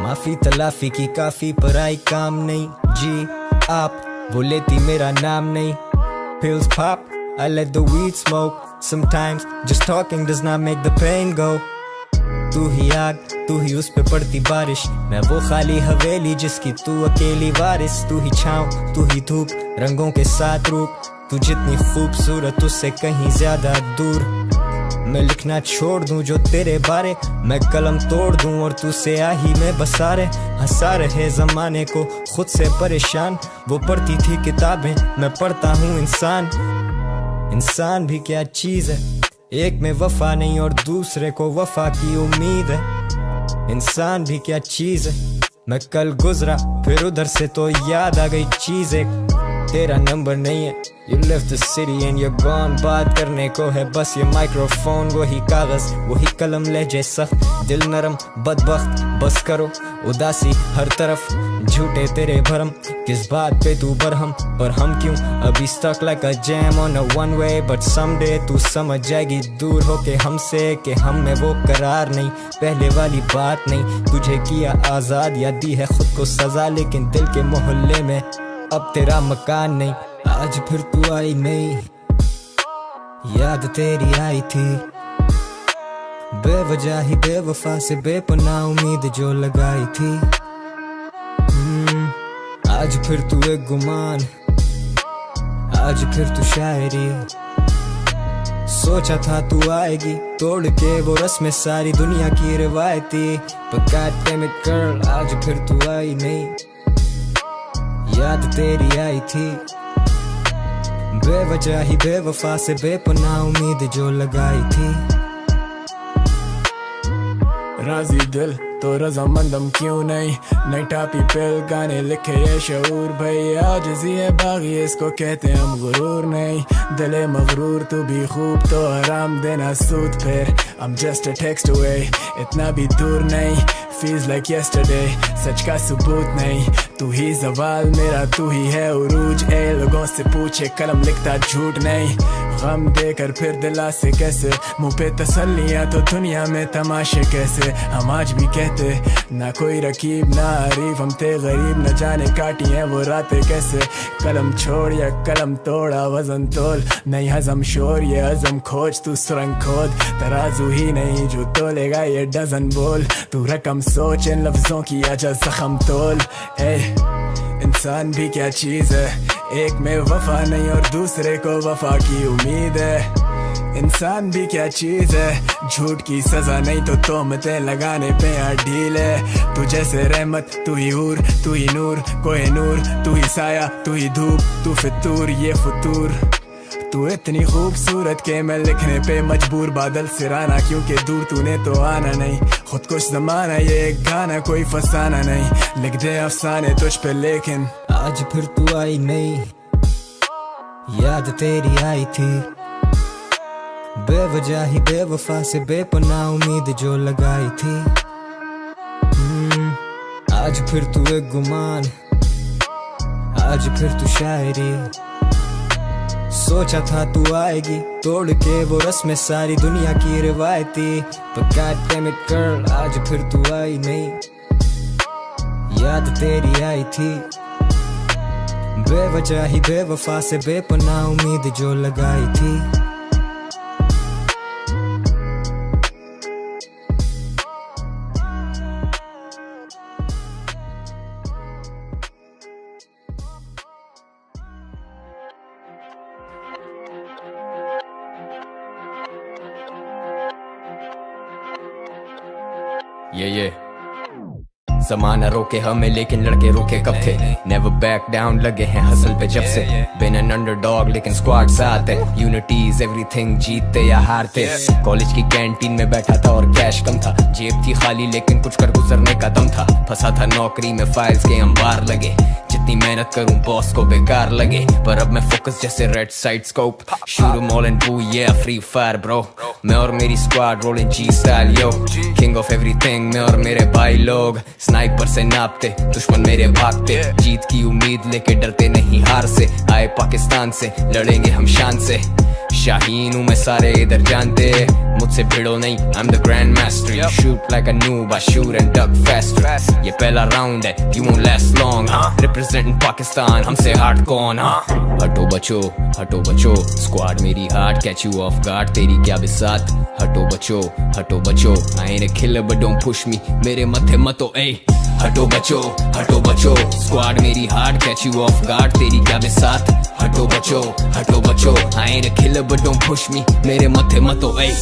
माफी तलाफी की काफी पर आई काम नहीं. जी आप वो लेती मेरा नाम नहीं. Pills pop, I let the weed smoke. Sometimes just talking does not make the pain go. तू ही आग, तू ही उस पे पड़ती बारिश. मैं वो खाली हवेली जिसकी तू अकेली वारिस. तू ही छाँव, तू ही धूप, रंगों के साथ रूप. तू जितनी खूबसूरत उससे कहीं ज्यादा दूर. मैं लिखना छोड़ दूं जो तेरे बारे, मैं कलम तोड़ दूं और तू स्याही में बसा रहे. हंसा रहे जमाने को खुद से परेशान. वो पढ़ती थी किताबें, मैं पढ़ता हूँ इंसान. इंसान भी क्या चीज है, एक में वफा नहीं और दूसरे को वफा की उम्मीद है. इंसान भी क्या चीज है, मैं कल गुजरा फिर उधर से तो याद आ गई चीज एक. तेरा नंबर नहीं है, You left the city and you're gone. बात करने को है बस ये माइक्रोफोन. वही कागज वही कलम लहजे सख्त, दिल नरम बदबख्त. बस करो उदासी हर तरफ, झूठे तेरे भरम. किस बात पे तू बरहम, पर हम क्यों अभी stuck like a jam on a one way. But someday तू समझ जाएगी दूर होके हमसे कि हम में वो करार नहीं. पहले वाली बात नहीं, तुझे किया आजाद या दी है खुद को सजा. लेकिन दिल के मोहल्ले में अब तेरा मकान नहीं. आज फिर तू आई नहीं, याद तेरी आई थी. बेवजह ही बेवफा से बेपनाह उम्मीद जो लगाई थी. आज फिर तू एक गुमान, आज फिर तू शायरी. सोचा था तू आएगी तोड़ के वो रस्में सारी दुनिया की रिवायती. But God damn it girl, आज फिर तू आई नहीं, याद तेरी आई थी. बेवजह ही बेवफा से बेपनाह उम्मीद जो लगाई थी. राजी दिल तो रजामंदम क्यों नहीं. नई टापी पिल गाने लिखे ये शऊर भैया. आजिज़ी है बागी इसको कहते हम गुरूर नहीं. दिले मगरूर तू भी खूब तो आराम देना सूद फिर. I'm just a text away, इतना भी दूर नहीं. Feels like yesterday, सच का सबूत नहीं. तू ही सवाल मेरा, तू ही है उरूज. ए लोगों से पूछे कलम लिखता झूठ नहीं. गम देकर फिर दिला से कैसे, मुंह पे तसल्लियां तो दुनिया में तमाशे कैसे. हम आज भी कहते ना कोई रकीब ना हरीफ. हम थे गरीब न जाने काटी हैं वो रातें कैसे. कलम छोड़ या कलम तोड़ा वजन तोल. नहीं हजम शोर ये हजम खोज. तू सुरंग खोद तराजू ही नहीं जो तोलेगा ये डजन बोल. तू रकम सोच इन लफ्जों की आजा जख्म तोल. इंसान भी क्या चीज है, एक में वफा नहीं और दूसरे को वफा की उम्मीद है. इंसान भी क्या चीज है, झूठ की सजा नहीं तो तोहमतें लगाने पे यार ढील है. तू जैसे रहमत तू ही हूर, तू ही नूर कोई नूर. तू ही साया तू ही धूप, तू फितूर ये फतूर. तू इतनी खूबसूरत के मैं लिखने पे मजबूर. बादल सिराना क्योंकि दूर तूने तो आना नहीं. खुद कुछ जमाना ये एक गाना कोई फसाना नहीं. लिख दे अफसाने तुझ पे लेकिन आज फिर तू आई नहीं, याद तेरी आई थी. बेवजह ही बेवफा से बेपनाह उम्मीद जो लगाई थी. आज फिर तू एक गुमान, आज फिर तू शायरी. सोचा था तू आएगी तोड़ के वो रस्में सारी दुनिया की रिवायती. But God damn it girl, आज फिर तू आई नहीं, याद तेरी आई थी. बेवजह ही बेवफा से बेपनाह उम्मीद जो लगाई थी. ये ज़माना रोके हमें लेकिन लड़के रोके कब थे नेवर बैक डाउन लगे हैं हसल पे जब से बिन एन अंडरडॉग लेकिन स्क्वाड साथ है यूनिटी इज एवरीथिंग जीतते या हारते कॉलेज की कैंटीन में बैठा था और कैश कम था जेब थी खाली लेकिन कुछ कर गुजरने का दम था फंसा था नौकरी में फाइल्स के अंबार लगे जितनी मेहनत करूं बॉस को बेकार लगे पर अब मैं फोकस जैसे red side scope shoot mall and boo ये फ्री फायर ब्रो मैं और मेरी squad rolling G style yo king of everything मैं और मेरे भाई लोग स्नाइपर से नापते दुश्मन मेरे भागते जीत की उम्मीद लेके डरते नहीं हार से आए पाकिस्तान से लड़ेंगे हम शान से शाहीन हूँ मैं सारे इधर जानते मुझसे भिड़ो नहीं I'm the grand master you shoot like a noob I shoot and duck faster ये पहला राउंड है you won't last long representing Pakistan हमसे हार्ड कौन हटो बचो स्क्वाड मेरी hard catch you off guard तेरी क्या बिसात हटो बचो I ain't a killer but don't push me मेरे मथे मतो ए हटो बचो स्क्वाड मेरी hard catch you off guard तेरी क्या बिसात हटो बचो I ain't a killer but don't push me मेरे मथे मतो ए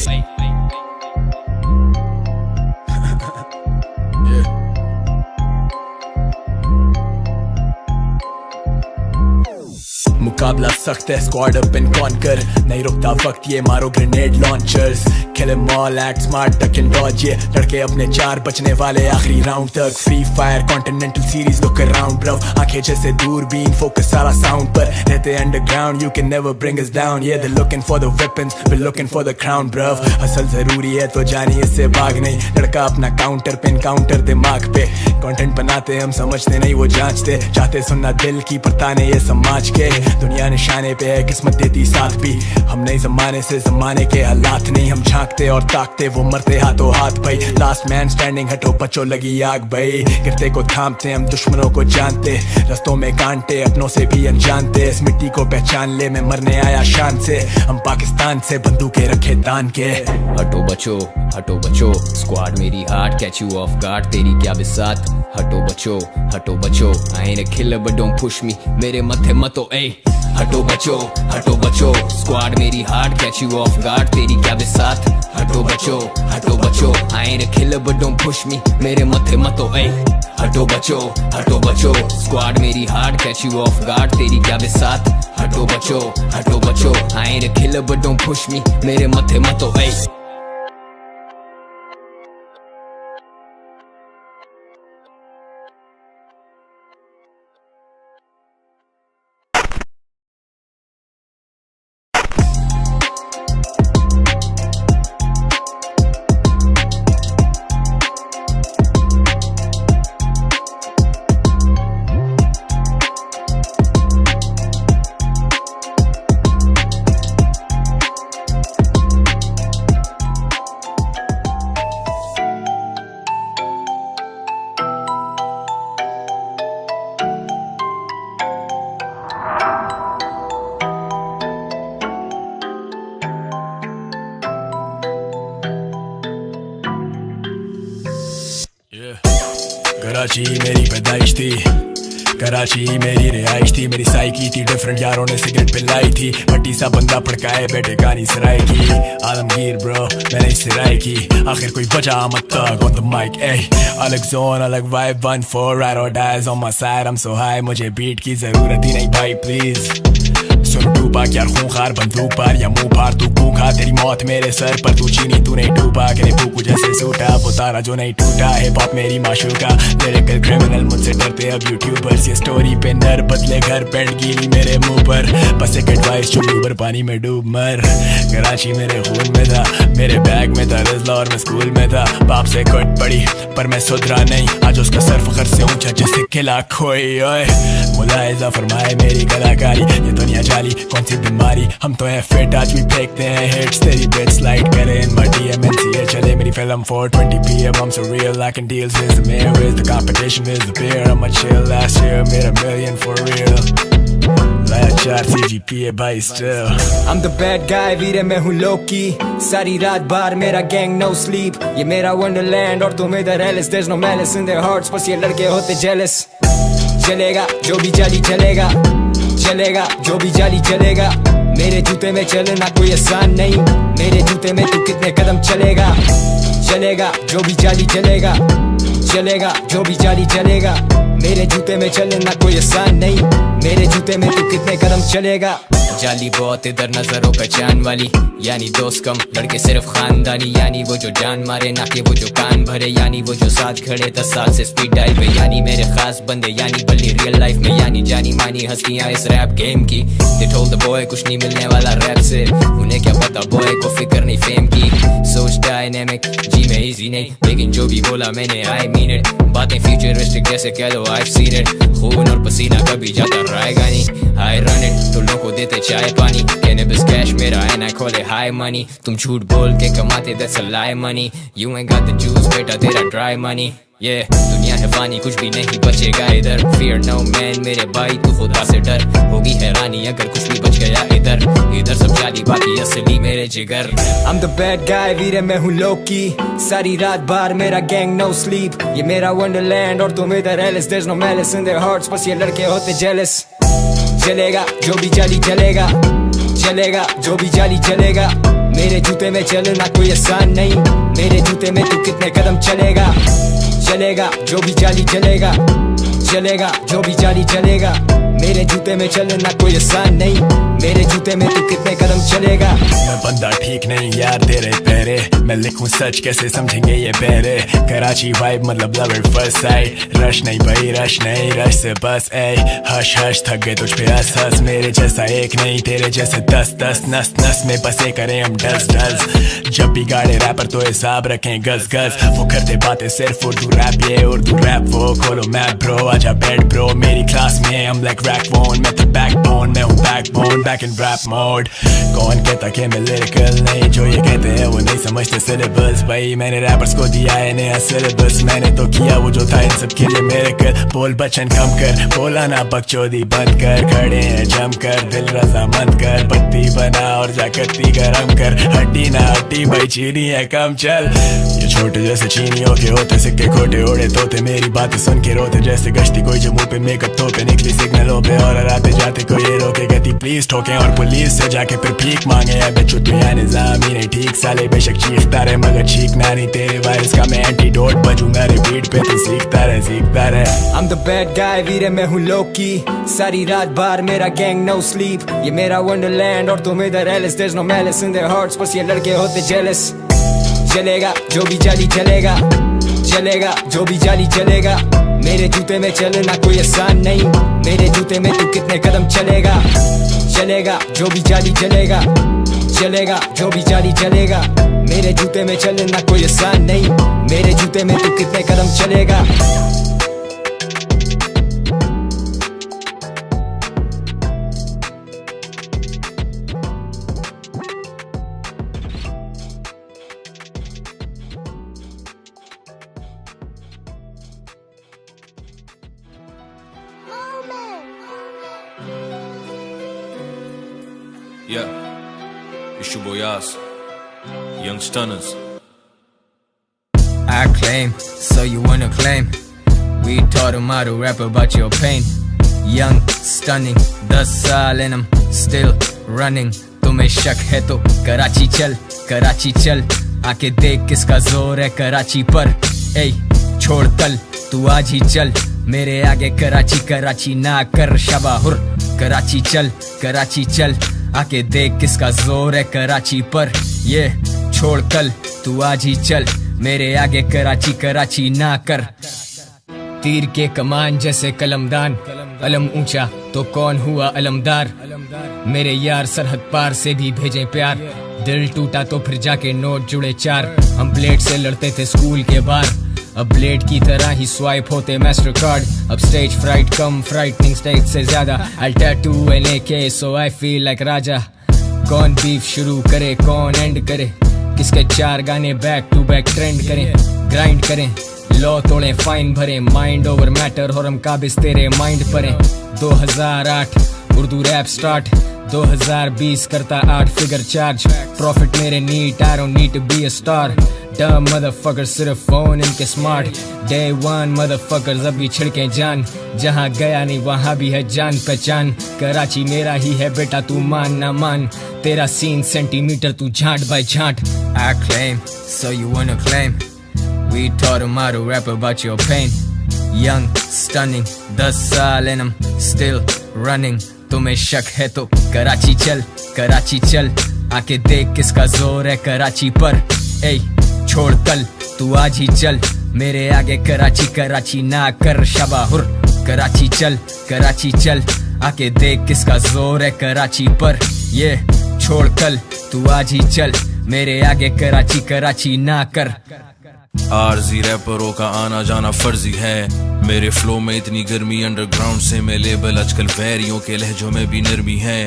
मुकाबला सख्त है स्क्वाड अप एंड कॉन्कर नहीं रुकता वक्त ये मारो grenade launchers kill am all act smart duck and Dodge ये लड़के अपने 4 बचने वाले आखिरी राउंड तक free fire continental series look around bro आंखें जैसे दूरबीन फोकस सारा साउंड पर रहते underground you can never bring us down ये they looking for the weapons we looking for the crown bro असल जरूरी है तो जानिए इससे भाग नहीं लड़का अपना काउंटर पे एनकाउंटर दिमाग पे कंटेंट बनाते हम समझते नहीं वो जांचते चाहते सुनना दिल की परताने ये समाज के दुनिया निशाने पे है किस्मत देती साथ भी हम नहीं जमाने से जमाने के हालात नहीं हम झांकते और ताकते वो मरते हाथों हाथ भाई लास्ट मैन स्टैंडिंग हटो बचो लगी आग भाई गिरते को थामते हम दुश्मनों को जानते रस्तों में कांटे अपनों से भी अनजानते इस मिट्टी को पहचान ले मैं मरने आया शान से हम पाकिस्तान से बंदूकें रखे तान के हटो बचो स्क्वाड मेरी hard catch you of guard तेरी क्या बिसात हटो बचो I ain't a killer but don't push me मेरे मथे मतो ए हटो बचो स्क्वाड मेरी hard catch you of guard तेरी क्या बिसात हटो बचो I ain't a killer but don't push me मेरे मथे मतो ए हटो बचो स्क्वाड मेरी hard catch you of guard तेरी क्या बिसात हटो बचो I ain't a killer but don't push me मेरे मथे मतो ए कराची मेरी पैदाइश थी कराची मेरी रिहाइश थी मेरी साइकी थी डिफरेंट यारों ने सिगरेट पिलाई थी भट्टी सा बंदा पड़काए बैठे गानी सराय की आलमगीर ब्रो मैंने सिराय की आखिर कोई वजह मत तक ऑन द माइक ए अलग जोन अलग वाइब 1-4 राइड और dies on my side I am so high मुझे बीट की जरूरत ही नहीं भाई प्लीज सुन टूपाक यार खूंखार बंदूक पर या मुंह फाड़ तू भूखा तेरी मौत मेरे सर पर तू चीनी तू नहीं टूपा के भूकू जैसे सूटा वो तारा जो नहीं टूटा है बाप मेरी माशूका लिरिकल क्रिमिनल मुझसे डरते अब यूट्यूबर्स ये स्टोरी पे नर बदले घर पेंट गीली मेरे मुंह पर बस एक एडवाइस जो ऊपर पानी में डूब मर कराची मेरे खून में था मेरे बैग में था रिजला और मैं स्कूल में था बाप से कट पड़ी पर मैं सुधरा नहीं आज उसका सर फखर से ऊंचा जैसे किला खोई ओए मुलाहिजा फरमाए मेरी कलाकारी ये दुनिया जाली कौन सी बीमारी हम तो हैं फिट आज भी फेंकते हैं हिट्स तेरी बिट स्लाइड करे इन माय DMNCA चले मेरी film 420 PM I'm so real I can deal with the mayor with the competition with the beer I'm a chill last year made $1 million for real लाया 4 CGPA भाई still I'm the bad guy वीरे मैं हूँ लोकी सारी रात बार मेरा gang no sleep ये मेरा Wonderland और तुम इधर Alice there's no malice in their hearts बस ये लड़के होते jealous चलेगा जो भी जाली चलेगा जो भी जाली चलेगा मेरे जूते में चलना कोई आसान नहीं मेरे जूते में तू कितने कदम चलेगा चलेगा जो भी चाली चलेगा, चलेगा जो भी चाली चलेगा। मेरे जूते में चलना कोई आसान नहीं, मेरे जूते में तू कितने कदम चलेगा। जाली बहुत इधर नजरों पहचान वाली, यानी दोस्त कम लड़के सिर्फ खानदानी, यानी वो जो जान मारे ना कि वो जो कान भरे, यानी वो जो साथ खड़े 10 साल से स्पीड डायल पे, यानी मेरे खास बंदे, यानी बल्ली रियल लाइफ में, यानी जानी मानी हस्तियां इस रैप गेम की। They told the boy कुछ नहीं मिलने वाला रैप से, उन्हें क्या पता बॉय को फिक्र नहीं फेम की। सोच डायनेमिक जी में इजी नहीं, लेकिन जो भी बोला मैंने I mean it। बातें फ्यूचरिस्टिक जैसे कह लो I've seen it। खून और पसीना कभी जाता रहेगा नहीं, I run it तो लोगों को देते चाय पानी। Cannabis cash मेरा and I call it high money। तुम झूठ बोल के कमाते that's a lie money। You ain't got the juice बेटा तेरा dry money। Yeah, दुनिया है फानी कुछ भी नहीं बचेगा इधर। Fear no man मेरे भाई तू खुदा से डर, होगी हैरानी अगर कुछ भी बच गया इधर। इधर सब जाली बाकी असली मेरे जिगर। I'm the bad guy वीरे मैं हूँ लोकी, सारी रात बार मेरा gang no sleep। ये मेरा wonderland और तुम इधर Alice। There's no malice in their hearts बस ये लड़के होते jealous। चलेगा जो भी चाली चलेगा, चलेगा जो भी चाली चलेगा। मेरे जूते में चलना कोई आसान नहीं, मेरे जूते में तू कितने कदम चलेगा। चलेगा जो भी चाली चलेगा, चलेगा जो भी चाली चलेगा। मेरे जूते में चलना कोई आसान नहीं, मेरे जूते में तू कितने कदम चलेगा। मैं बंदा ठीक नहीं यार तेरे पैरे, मैं लिखूं सच कैसे समझेंगे ये पैरे। कराची वाइब मतलब love at first sight, rush नहीं भाई रश नहीं, रश से बस ए हश हश थक गए तुझ पे हंस हंस। मेरे जैसा एक नहीं तेरे जैसे 10 नस नस में बसे करें हम डस। जब भी गाड़े रैपर तो हिसाब रखें गज गज, वो करते बातें सिर्फ उर्दू रैप, ये उर्दू रैप वो खोलो मैप ब्रो, आजा बैठ ब्रो मेरी क्लास में। हम लाइक रैकबोन मैं तो बैकबोन, मैं हूँ backbone back in rap mode. कौन कहता कि मैं लिरिकल नहीं, जो ये कहते हैं वो नहीं समझते सिलेबस। भाई मैंने रैपर्स को दिया है नया सिलेबस, मैंने तो किया वो जो था इन सब के लिए मिरेकल। बोल बचन कम कर, बोला ना बकचोदी बंद कर, खड़े हैं जम कर दिल रजामंद कर। बत्ती बना और जाकती गरम कर, हड्डी ना हड्डी भाई चीनी है कम चल। ये छोटे जैसे चीनियों के होते सिक्के खोटे ओढ़े तोते, मेरी बातें सुन के रोते जैसे गश्ती कोई जो मुंह पे मेकअप थोपे। निकली सिग्नलों पे और आते जाते कोई ये रोके गति प्लीज ठोके, और पुलिस से जाके फिर भीख मांगे। अब चुट में निजाम ही नहीं ठीक, साले बेशक चीखता रहे मगर चीखना नहीं। तेरे वायरस का मैं एंटीडोट बजूंगा रिपीट पे, तू सीखता रहे। I'm the bad guy वीरे मैं हूँ लोकी, सारी रात बार मेरा gang no sleep। ये मेरा wonderland और तुम इधर Alice। There's no malice in their hearts बस ये लड़के होते jealous। चलेगा जो भी चाली चलेगा, चलेगा जो भी चाली चलेगा। मेरे जूते में चलना कोई आसान नहीं, मेरे जूते में तू कितने कदम चलेगा। चलेगा जो भी चाली चलेगा, चलेगा जो भी चाली चलेगा। मेरे जूते में चलना कोई आसान नहीं, मेरे जूते में तू कितने कदम चलेगा। Yeah, it's your boy Yas, Young Stunners. I claim, so you wanna claim. We taught him how to rap about your pain. Young, stunning, 10 साल and I'm still running. तुम्हें शक है तो कराची चल, आके देख किसका जोर है कराची पर। ए छोड़ तल तू आज ही चल, मेरे आगे कराची ना कर शबाहुर। कराची चल, आके देख किसका जोर है कराची पर। ये छोड़ कल तू आज ही चल, मेरे आगे कराची ना कर। तीर के कमान जैसे कलमदान, अलम ऊंचा तो कौन हुआ अलमदार। मेरे यार सरहद पार से भी भेजे प्यार, दिल टूटा तो फिर जाके नोट जुड़े 4। हम ब्लेड से लड़ते थे स्कूल के बाहर, अब ब्लेड की तरह ही स्वाइप होते मास्टर कार्ड। अब स्टेज फ्राइट कम फ्राइटनिंग स्टेज से ज्यादा। I'll tattoo an AK so I feel like राजा। कौन बीफ शुरू करे कौन एंड करे, किसके 4 गाने बैक टू बैक ट्रेंड करें। ग्राइंड करें लॉ तोड़े फाइन भरे, माइंड ओवर मैटर और हम काबिज तेरे माइंड परे। 2008 उर्दू रैप स्टार्ट 2020 करता 8 फिगर चार्ज प्रॉफिट मेरे neat I don't need to be a stardom motherfucker सिर्फ फोन इनके स्मार्ट डे वन मदरफकर्स अभी छिड़के जान जहाँ गया नहीं वहाँ भी है जान पहचान कराची मेरा ही है बेटा तू मान ना मान तेरा सीन सेंटीमीटर तू झांट bye झांट I claim so you wanna claim we taught him how to rap about your pain young stunning 10 साल and I'm still running तुम्हें शक है तो कराची चल आके देख किसका जोर है कराची पर ए छोड़ कल तू आज ही चल मेरे आगे कराची ना कर शबाहुर कराची चल आके देख किसका जोर है कराची पर ये छोड़ कल तू आज ही चल मेरे आगे कराची ना कर आरजी रैपरों का आना जाना फर्जी है मेरे फ्लो में इतनी गर्मी अंडरग्राउंड से मैं लेबल आजकल वैरियों के लहजों में भी नरमी है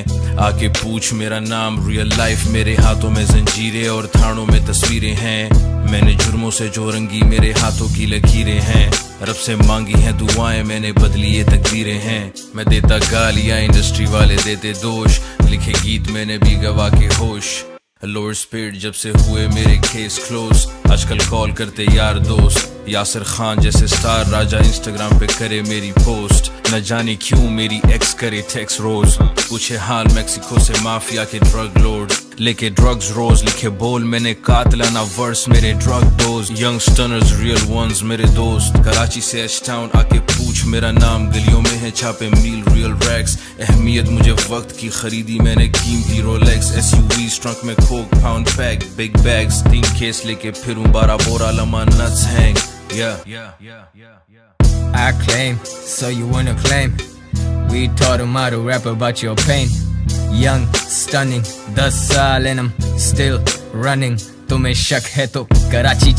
आके पूछ मेरा नाम रियल लाइफ मेरे हाथों में जंजीरें और थानों में तस्वीरें हैं मैंने जुर्मों से जो रंगी मेरे हाथों की लकीरें हैं रब से मांगी हैं दुआएं मैंने बदली ये तकदीरें हैं मैं देता गालियां इंडस्ट्री वाले देते दोष लिखे गीत मैंने भी गवा के होश लोअर स्पीड जब से हुए मेरे केस क्लोज आजकल कॉल करते यार दोस्त यासिर खान जैसे स्टार राजा इंस्टाग्राम पे करे मेरी पोस्ट न जाने क्यों मेरी एक्स करे टेक्स्ट रोज पूछे हाल मैक्सिको से माफिया के ड्रग लॉर्ड लेके ड्रग्स रोज लिखे बोल मैंने कातलाना वर्स मेरे drug dose young stunners real ones मेरे दोस्त कराची से एच टाउन आके पूछ मेरा नाम गलियों में है छापे मील रियल रैक्स अहमियत मुझे वक्त की खरीदी मैंने कीमती रोलेक्स SUV ट्रंक में Coke pound pack big bags 3 case लेके फिरूं 12 बोरा लमा nuts hang I claim so you wanna claim we taught him how to rap about your pain young stunning 10 साल and I'm still running तुम्हें शक है तो कराची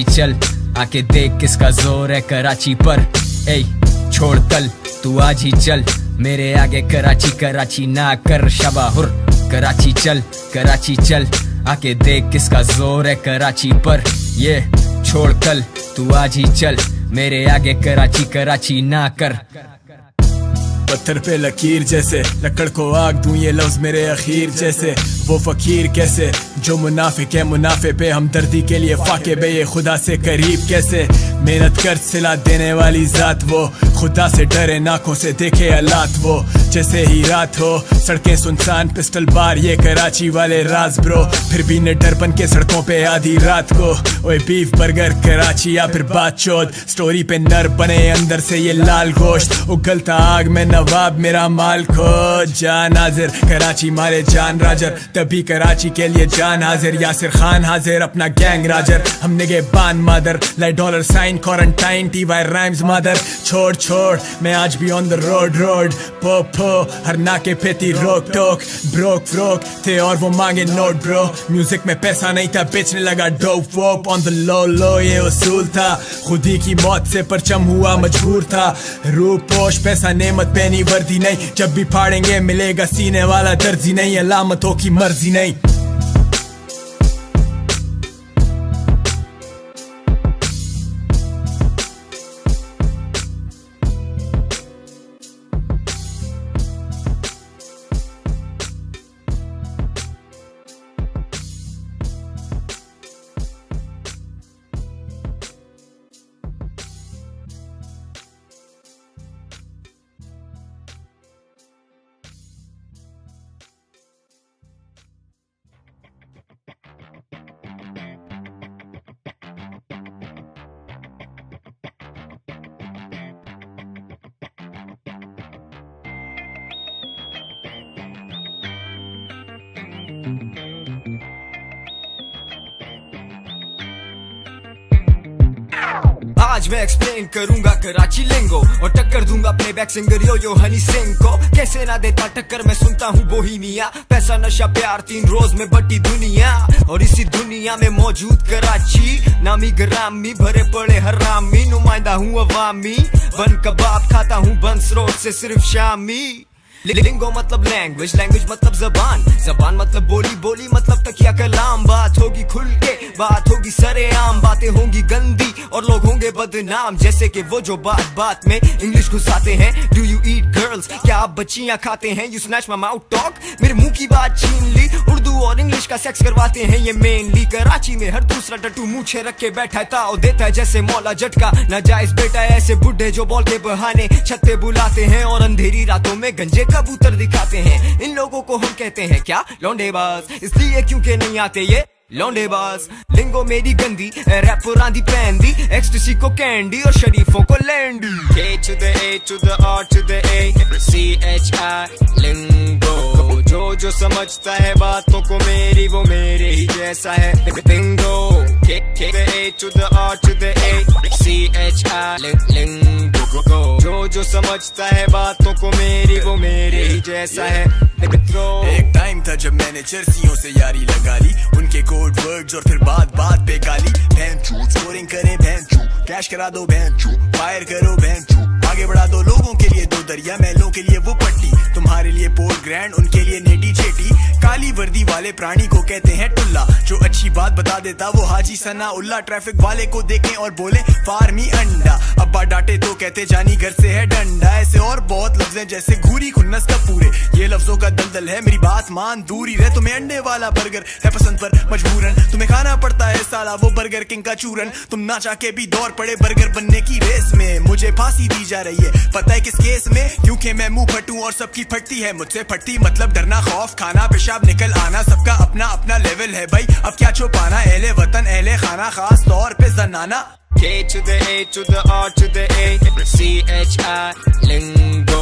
चल आके देख किसका जोर है कराची पर ए छोड़ कल तू आज ही चल मेरे आगे कराची ना कर शबाहुर कराची चल आके देख किसका जोर है कराची पर ये छोड़ कल तू आज ही चल मेरे आगे कराची ना कर पत्थर पे लकीर जैसे लकड़ को आग दूं ये लफ्ज मेरे अखीर जैसे वो फकीर कैसे जो मुनाफिक है मुनाफे पे हमदर्दी के लिए फाके बे ये खुदा से करीब कैसे मेहनत कर सिला देने वाली जात वो खुदा से डरे नाकों से देखे हालात वो जैसे ही रात हो सड़कें सुनसान पिस्टल बार ये कराची वाले राज ब्रो फिर भी निडर बन के सड़कों पे आधी रात को ओए बीफ बर्गर कराची या फिर बात चौथ स्टोरी पे नर बने अंदर से ये लाल गोश्त उगलता आग में नवाब मेरा माल खो जान हाजिर कराची मारे जान राजर तभी कराची के लिए जान हाजिर यासिर खान हाजिर अपना गैंग राजर हमने के बान मादर like dollar sign quarantine TY rhymes मादर छोड़ मैं आज भी ऑन द रोड पो हर नाके पे थी रोक टोक ब्रोक थे और वो मांगे नोट ब्रो म्यूजिक में पैसा नहीं था बेचने लगा डोप वोप ऑन द लो ये उसूल था खुद ही की मौत से परचम हुआ मजबूर था रूप पोश पैसा नेमत पहनी वर्दी नहीं जब भी फाड़ेंगे मिलेगा सीने वाला दर्जी नहीं अलामतों की मर्जी नहीं आज मैं एक्सप्लेन करूंगा कराची लिंगो और टक्कर दूंगा प्लेबैक सिंगर यो हनी सिंह को कैसे ना देता टक्कर मैं सुनता हूँ बोहीमिया पैसा नशा प्यार 3 रोज में बटी दुनिया और इसी दुनिया में मौजूद कराची नामी ग्रामी भरे पड़े हरामी नुमाइंदा हूँ अवामी बन कबाब खाता हूँ बंस रोड से सिर्फ शामी लिंगो मतलब लैंग्वेज, लैंग्वेज मतलब जबान, जबान मतलब बोली, बोली मतलब तकिया कलाम। बात होगी खुल के, बात होगी सरेआम, बातें होंगी गंदी और लोग होंगे बदनाम। जैसे कि वो जो बात बात में इंग्लिश घुसाते हैं। डू यू ईट गर्ल्स, क्या आप बच्चियां खाते हैं? You snatch my mouth talk, मेरे मुंह की बात छीन ली। उर्दू और इंग्लिश का सेक्स करवाते हैं ये मेनली। कराची में हर दूसरा टट्टू मूछे रख के बैठा है, ताओ देता है जैसे मौला झटका। नाजायज बेटा है ऐसे बुड्ढे जो बॉल के बहाने छत्ते बुलाते हैं और अंधेरी रातों में गंजे कबूतर दिखाते हैं। इन लोगों को हम कहते हैं क्या? लौंडेबाज, इसलिए क्योंकि नहीं आते ये लौंडेबाज। लिंगो मेरी गंदी, रैपर आंधी पैंदी, एक्सटेसी को कैंडी और शरीफों को लैंडी। K to the A to the R to the A CHI लिंगो। जो समझता है बातों को मेरी वो मेरे ही जैसा है Bingo. K to the A to the R to the A CHI लिंगो। जो समझता है बातों को मेरी वो मेरे ही जैसा है। एक टाइम था जब मैंने चर्सियों से यारी लगा ली, उनके कोड वर्ड्स और फिर बात बात पे गाली। भैंचू स्कोरिंग करे भैंचू, कैश करा दो भैंचू, फायर करो भैंचू, आगे बढ़ा दो लोगों के लिए दो दरिया, महलों के लिए वो पट्टी, तुम्हारे लिए पोर्ट ग्रैंड, उनके लिए नेटी चेटी। काली वर्दी वाले प्राणी को कहते हैं टुल्ला, जो अच्छी बात बता देता वो हाजी सना उल्ला। ट्रैफिक वाले को देखें और बोले फार्मी अंडा, अब्बा डांटे तो कहते जानी घर से है डंडा। ऐसे और बहुत लफ्ज़ हैं जैसे घूरी खुन्नस का पूरे, ये लफ्जों का दलदल है मेरी बात मान दूरी रहे। तुम्हें अंडे वाला बर्गर है पसंद पर मजबूरन, तुम्हें खाना पड़ता है साला वो बर्गर किंग का चूरन। तुम ना चाह के भी दौड़ पड़े बर्गर बनने की रेस में, मुझे फांसी दी जा रही है पता है किस केस में? क्योंकि मैं मुंह फटूं और सबकी फटती है मुझसे फटती। मतलब डरना, खौफ खाना, पेशाब निकल आना, सबका अपना अपना लेवल है भाई, अब क्या छुपाना। अहले वतन अहले खाना, खास तौर पे जनाना। K to the A to the R to the A CHI लिंगो।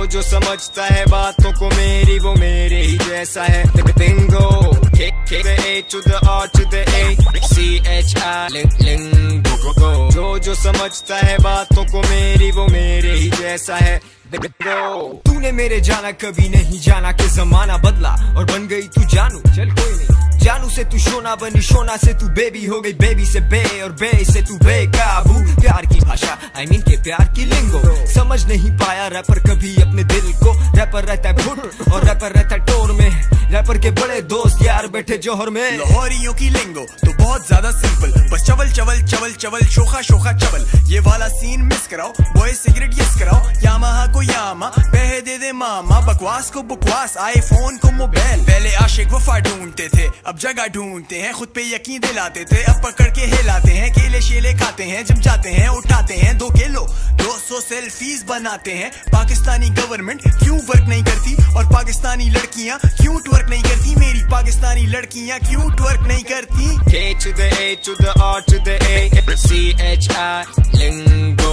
जो समझता है बातों को मेरी वो मेरे ही जैसा है Bingo. K to the A to the R to the A CHI लिंगो। जो समझता है बातों को मेरी वो मेरे ही जैसा है बिंगो। तूने मेरे जाना कभी नहीं जाना कि जमाना बदला और बन गई तू जानू। चल कोई नहीं, जानू से तू शोना बनी, शोना से तू बेबी हो गई, बेबी से बे और बे से तू बेकाबू। प्यार की भाषा I mean के प्यार की लिंगो, समझ नहीं पाया रैपर कभी अपने दिल को। रैपर रहता है भुट और रैपर रहता है टोर में, रैपर के बड़े दोस्त यार बैठे जौहर में। लाहौरियों की लिंगो तो बहुत ज्यादा सिंपल, बस चवल चवल चवल चवल, शोखा शोखा चवल। ये वाला सीन मिस कराओ, बॉय सिगरेट यस कराओ, यामाहा को यामा, पैसे दे दे मामा, बकवास को बकवास, आईफोन को मोबाइल। पहले आशिक वफा ढूंढते थे, अब जगह ढूंढते हैं, खुद पे यकीन दिलाते थे, अब पकड़ के हिलाते हैं। केले शेले खाते हैं, जम जाते हैं, उठाते हैं 2 किलो, 200 सेल्फीज बनाते हैं। पाकिस्तानी गवर्नमेंट क्यों वर्क नहीं करती और पाकिस्तानी लड़कियां क्यों ट्वर्क नहीं करती? मेरी पाकिस्तानी लड़कियां क्यों ट्वर्क नहीं करती? K to the A to the R to the A CHI लिंगो।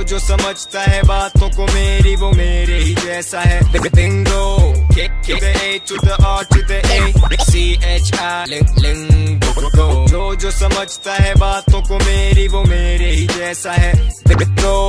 जो समझता है बातों को मेरी वो मेरे ही जैसा है Bingo. K to the A to the R to the A CHI लिंगो। जो समझता है बातों को मेरी वो मेरे ही जैसा है Bingo.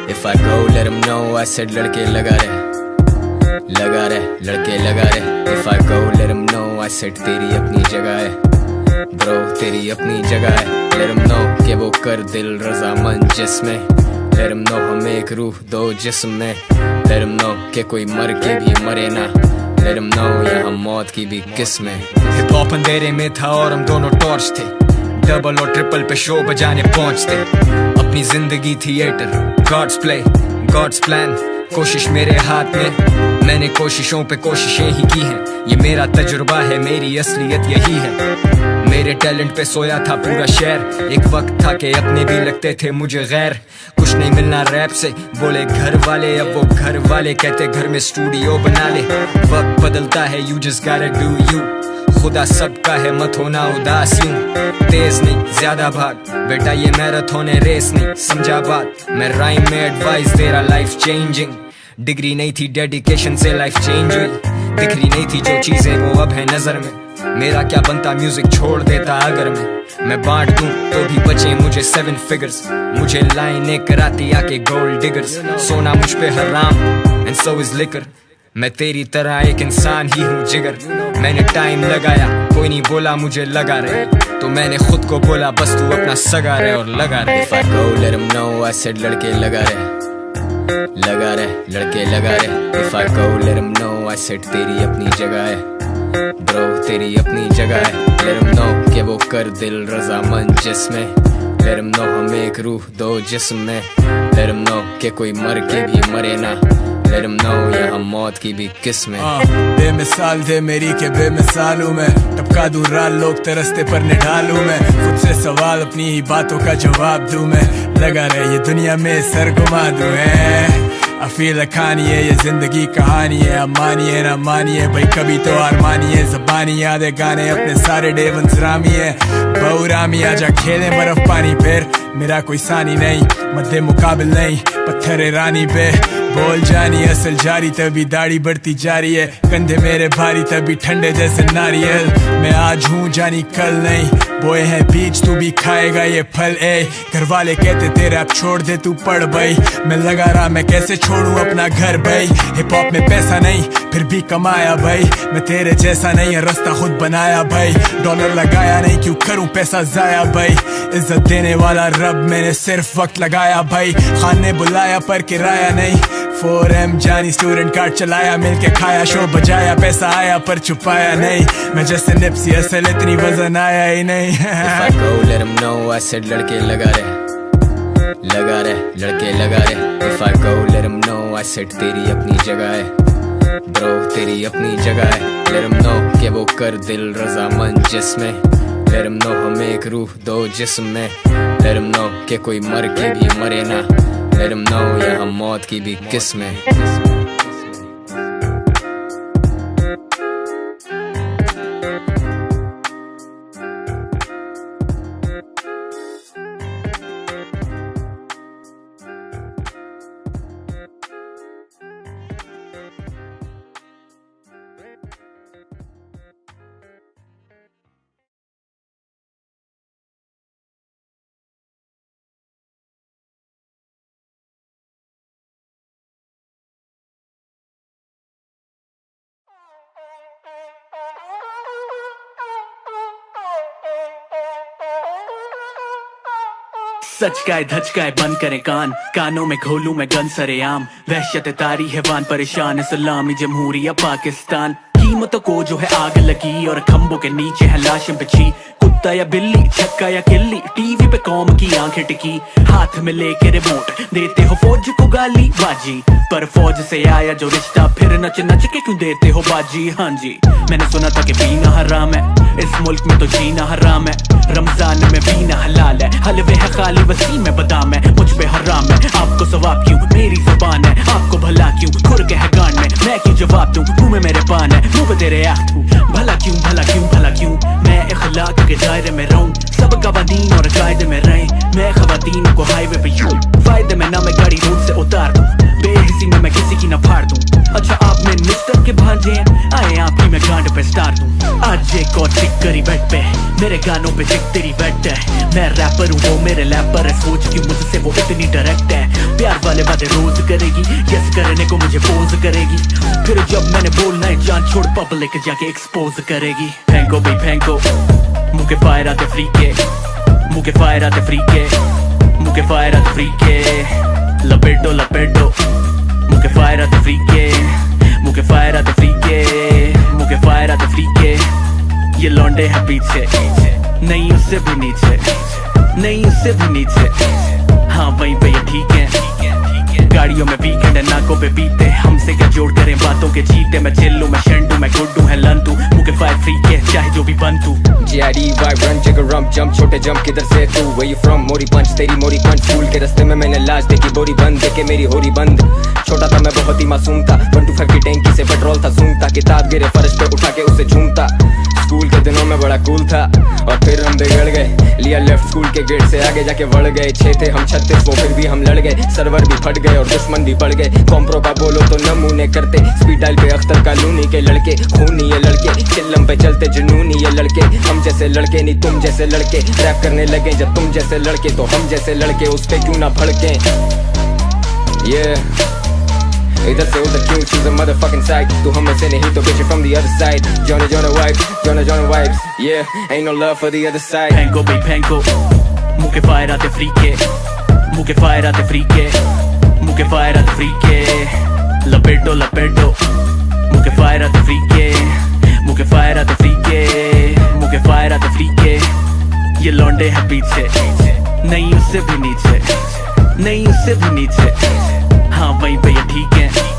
If I go, let him know I said लड़के लगा रहे, लड़के लगा रहे। If I go, let him know I said तेरी अपनी जगह है, bro तेरी अपनी जगह है। Let him know कि वो कर दिल रजामंद जिसमें, let him know हम एक रूह दो जिस्म में। Let him know कि कोई मर के भी मरे ना, let him know यहाँ मौत की भी किस्में। हिप हॉप अंधेरे में था और हम दोनों टॉर्च थे, डबल और ट्रिपल पे शो बजाने पहुंचते। अपनी जिंदगी theatre, God's play God's plan, कोशिश मेरे हाथ में, मैंने कोशिशों पे कोशिशें ही की हैं। ये मेरा तजुर्बा है, मेरी असलियत यही है। मेरे टैलेंट पे सोया था पूरा शहर। एक वक्त था कि अपने भी लगते थे मुझे गैर। कुछ नहीं मिलना रैप से बोले घर वाले, अब वो घर वाले कहते घर में स्टूडियो बना ले। वक्त बदलता है, you just gotta do you। खुदा सबका है, मत होना उदास यूं। तेज नहीं ज्यादा भाग बेटा, ये मैराथन है रेस नहीं, समझा बात। मैं राइम में एडवाइस दे रहा, लाइफ चेंजिंग। डिग्री नहीं थी डेडिकेशन से लाइफ चेंज हुई। दिख रही नहीं थी जो चीजें वो अब है नजर में। मेरा क्या बनता म्यूजिक छोड़ देता अगर मैं बांट दूं तो भी बचे मुझे 7 फिगर्स। मुझे लाइनें कराती आके गोल्ड डिगर्स। सोना मुझ पे हराम एंड सो इज लिकर। मैं तेरी तरह एक इंसान ही हूँ जिगर। मैंने टाइम लगाया, कोई नहीं बोला मुझे लगा रहे, तो मैंने खुद को बोला बस तू अपना सगा रहे और लगा रहे। If I go let them know I said लड़के लगा रहे, लगा रहे, लड़के लगा रहे। If I go let them know I said तेरी अपनी जगह है ब्रो, तेरी अपनी जगह है। Let them know कि वो कर दिल रजामंद जिसमें। Let them know हम एक रूह दो जिस्म में। Let them know कि कोई मर के भी मरे ना। Let them know यहाँ मौत की भी किस्में। बेमिसाल थे मेरी के बेमिसाल हूँ मैं। टपका दूं राल लोग तरसते पर निढालूं मैं। खुद से सवाल अपनी ही बातों का जवाब दूं मैं। लगा रहे ये दुनिया में सर घुमा दूं है। I feel like Kanye, ये जिंदगी कहानी है। अब मानिए ना मानिए भाई कभी तो हार मानिए। ज़बानी यादें गाने अपने सारे डेवंस रामी है। बहु रामी आजा खेलें बर्फ पानी फिर। मेरा कोई सानी नहीं, मध्य मुकाबिल नहीं, पत्थर रानी पे बोल जानी असल जारी। तभी दाढ़ी बढ़ती जा रही है, कंधे मेरे भारी तभी ठंडे जैसे नारियल। मैं आज हूँ जानी कल नहीं, बोए है बीच तू भी खाएगा ये फल। ए घर वाले कहते तेरे अब छोड़ दे तू पढ़ भाई। मैं लगा रहा मैं कैसे छोड़ूं अपना घर भाई। हिप हॉप में पैसा नहीं फिर भी कमाया भाई। मैं तेरे जैसा नहीं है रास्ता खुद बनाया भाई। डॉलर लगाया नहीं क्यों करूं पैसा जाया भाई। इज्जत देने वाला रब मैंने सिर्फ वक्त लगाया भाई। खान ने बुलाया पर किराया नहीं। 4M जानी स्टूडेंट कार्ड चलाया, मिलके खाया शो बजाया, पैसा आया पर छुपाया नहीं। मैं जैसे निप्सी असल इतनी वजन आया ही नहीं। If I go let them know I said लड़के लगा रहे, लगा रहे, लड़के लगा रहे। If I go let them know I said तेरी अपनी जगह है ब्रो, तेरी अपनी जगह है। Let them know कि वो कर दिल रजामंद जिसमें। Let them know हम एक रूह दो जिस्म में। Let them know कि कोई मर के भी मरे ना। Let them know यहाँ मौत की भी किस्में। सच का है धच का है बंद करें कान, कानों में घोलूं मैं गन सरेआम। वहशत तारी हैवान परेशान, इस्लामी जमहूरिया पाकिस्तान। कीमतों को जो है आग लगी और खंभों के नीचे है लाशें बिछी। कुत्ता या बिल्ली, छक्का या किल्ली, टीवी पे कौम की आंखें टिकी। हाथ में लेके रिमोट देते हो फौज को गाली बाजी, पर फौज से आया जो रिश्ता फिर नच नच के क्यों देते हो बाजी। हाँ जी मैंने सुना था कि पीना हराम है, इस मुल्क में तो जीना हराम है। रमजान में पीना हलाल है, हलवे है खाली वसीम में बादाम है। मुझ पे हराम है, आपको सवाब क्यों, मेरी जुबान है। आपको भला क्यों, खुर के है गान में, मैं क्यों जवाब दूं। मुंह में मेरे पान है, मुंह पे तेरे आँख हूँ। भला क्यों, भला क्यों, भला क्यों, मैं इखलाक के दायरे में रहूं। सब कवानीन और कायदे में रहे, मैं खवातीन को हाईवे पे यूं। फायदे में ना मैं गाड़ी रोड से उतार दूं, बेहिसी में मैं किसी की ना फाड़ दूं। अच्छा आप में मिस्टर के भांजे हैं, आए आपकी मैं गांड पे स्टार दूं। आज एक और टिक करी बेड पे, मेरे गानों पे जिक तेरी वेट है। मैं रैपर हूँ वो मेरे लैपर है, सोच क्यों मुझसे वो इतनी डायरेक्ट है। प्यार वाले बातें रोज करेगी, यस करने को मुझे पोज करेगी। फिर जब मैंने बोलना है जान छोड़ पब्लिक जाके एक्सपोज करेगी। फेंको भाई फेंको, मुँह के फायर आते फ्री के, मुँह के फायर आते फ्री के, मुँह के फायर आते फ्री के। लपेटो लपेटो, मुँह के फायर आते फ्री के, मुँह के फायर आते फ्री के, मुँह के फायर आते फ्री के। ये लौंडे हैं पीछे, नहीं उससे भी नीचे, नहीं उससे भी नीचे। हाँ वहीं पे ये ठीक है, गाड़ियों में वीकेंड है नाकों पे बीते। हमसे क्या जोड़ करें बातों के जीते। मैं चिल्लू मैं शेंडू मैं गुड्डू है लंतू, मुँह के फायर फ्री के चाहे जो भी बनतू। JRE 5 रन जिगर रम जंप छोटे जंप किधर से तू where you from मोरी पंच तेरी मोरी पंच स्कूल के रास्ते में मैंने लाश देखी बोरी बंद देखे मेरी होरी बंद छोटा था मैं बहुत ही मासूम था 125 की टैंकी से पेट्रोल था सूंघता किताब गिरे फर्श पे उठा के उसे झूमता स्कूल के दिनों में बड़ा कूल था और फिर हम बिगड़ गए लिया लेफ्ट स्कूल के गेट से आगे जाके बढ़ गए 6 थे हम 36 वो फिर भी हम लड़ गए सर्वर भी फट गए और दुश्मन भी बढ़ गए कॉम्प्रो का बोलो तो नमूने करते स्पीड डायल पे अख्तर कालूनी के लड़के खूनी ये लड़के चिल्लम पे चलते जुनूनी ये लड़के हम जैसे लड़के नहीं तुम जैसे लड़के रैप करने लगे जब तुम जैसे लड़के तो हम जैसे लड़के उस पे क्यों ना भड़के इधर से उधर क्यों choose a motherfucking side तू हम में से नहीं तो bitch from the other side Jonah vibes yeah ain't no love for the other side Panko bhai Panko मुँह के फायर आते फ्री के मुँह के फायर आते फ्री के मुँह के फायर आते फ्री के लपेटो लपेटो मुँह के फायर आते फ्री के मुँह के फायर आते फ्री के मुँह के फायर आते फ्री के ये लौंडे हैं पीछे नहीं उससे भी नीचे नहीं उससे भी नीचे हाँ वहीं पे ये ठीक है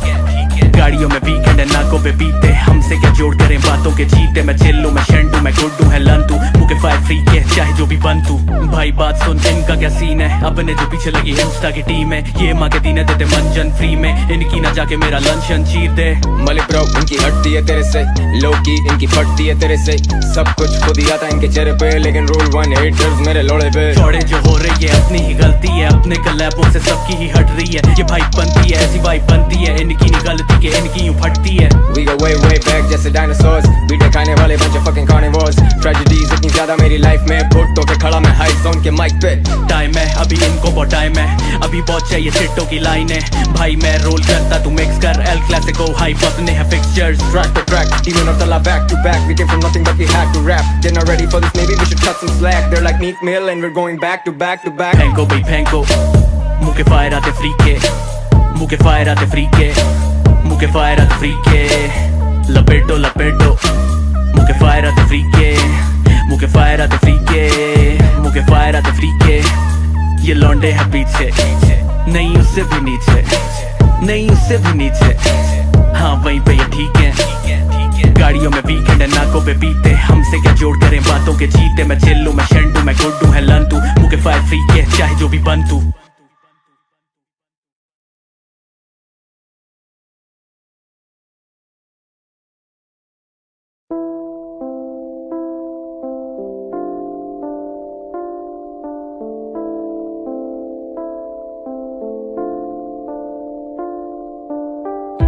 गाड़ियों में वीकेंड है नाकों पे बीते हमसे क्या जोड़ करें बातों के जीते मैं चिल्लू मैं शेंटू मैं गुड्डू है लंतू मुँह के फायर फ्री के चाहे जो भी बन तू भाई बात सुन इनका क्या सीन है अपने जो पीछे लगी इंस्टा की टीम है ये माँ के दीने देते मंजन फ्री में इनकी ना जाके मेरा लंचन चीर दे मलिक ब्रो इनकी हटती है तेरे से लो की इनकी फटती है तेरे से सब कुछ खुद ही आता इनके चेहरे पे लेकिन रूल 1 haters मेरे लोड़े पे चौड़े जो हो रही है अपनी ही गलती है अपने कलैबों से सबकी ही हट रही है ये भाई बनती है ऐसी वाइब बनती है इनकी नहीं गलती के इनकी यूं फटती है We go way back जैसे dinosaurs बीटे खाने वाले bunch of fucking carnivores tragedies इतनी ज्यादा मेरी लाइफ में फुट के खड़ा मैं हाई जोन के माइक पे टाइम है अभी इनको बहुत टाइम है अभी बहुत चाहिए चिट्टों की लाइन है भाई मैं रोल करता तू मिक्स कर एल क्लासिको हाइप अपने है fixtures track to track even or tala back to back we came from nothing but we had to rap they're not ready for this maybe we should cut some slack they're like meat meal and we're going back to back to back Panko bhai Panko मुँह के fire आते free के मुँह के fire आते free के मुँह के फायर आते फ्री के लपेटो लपेटो मुँह के फायर आते फ्री के मुँह के फायर आते फ्री के मुँह के फायर आते फ्री के ये लौंडे हैं पीछे नहीं उससे भी नीचे नहीं उससे भी नीचे हाँ वहीं पे ये ठीक है गाड़ियों में वीकेंड है नाकों पे बीते हमसे क्या जोड़ करें बातों के जीते मैं चिल्लू मैं शेंटू मैं गुड्डू है लंतू मुँह के फायर फ्री के चाहे जो भी बन तू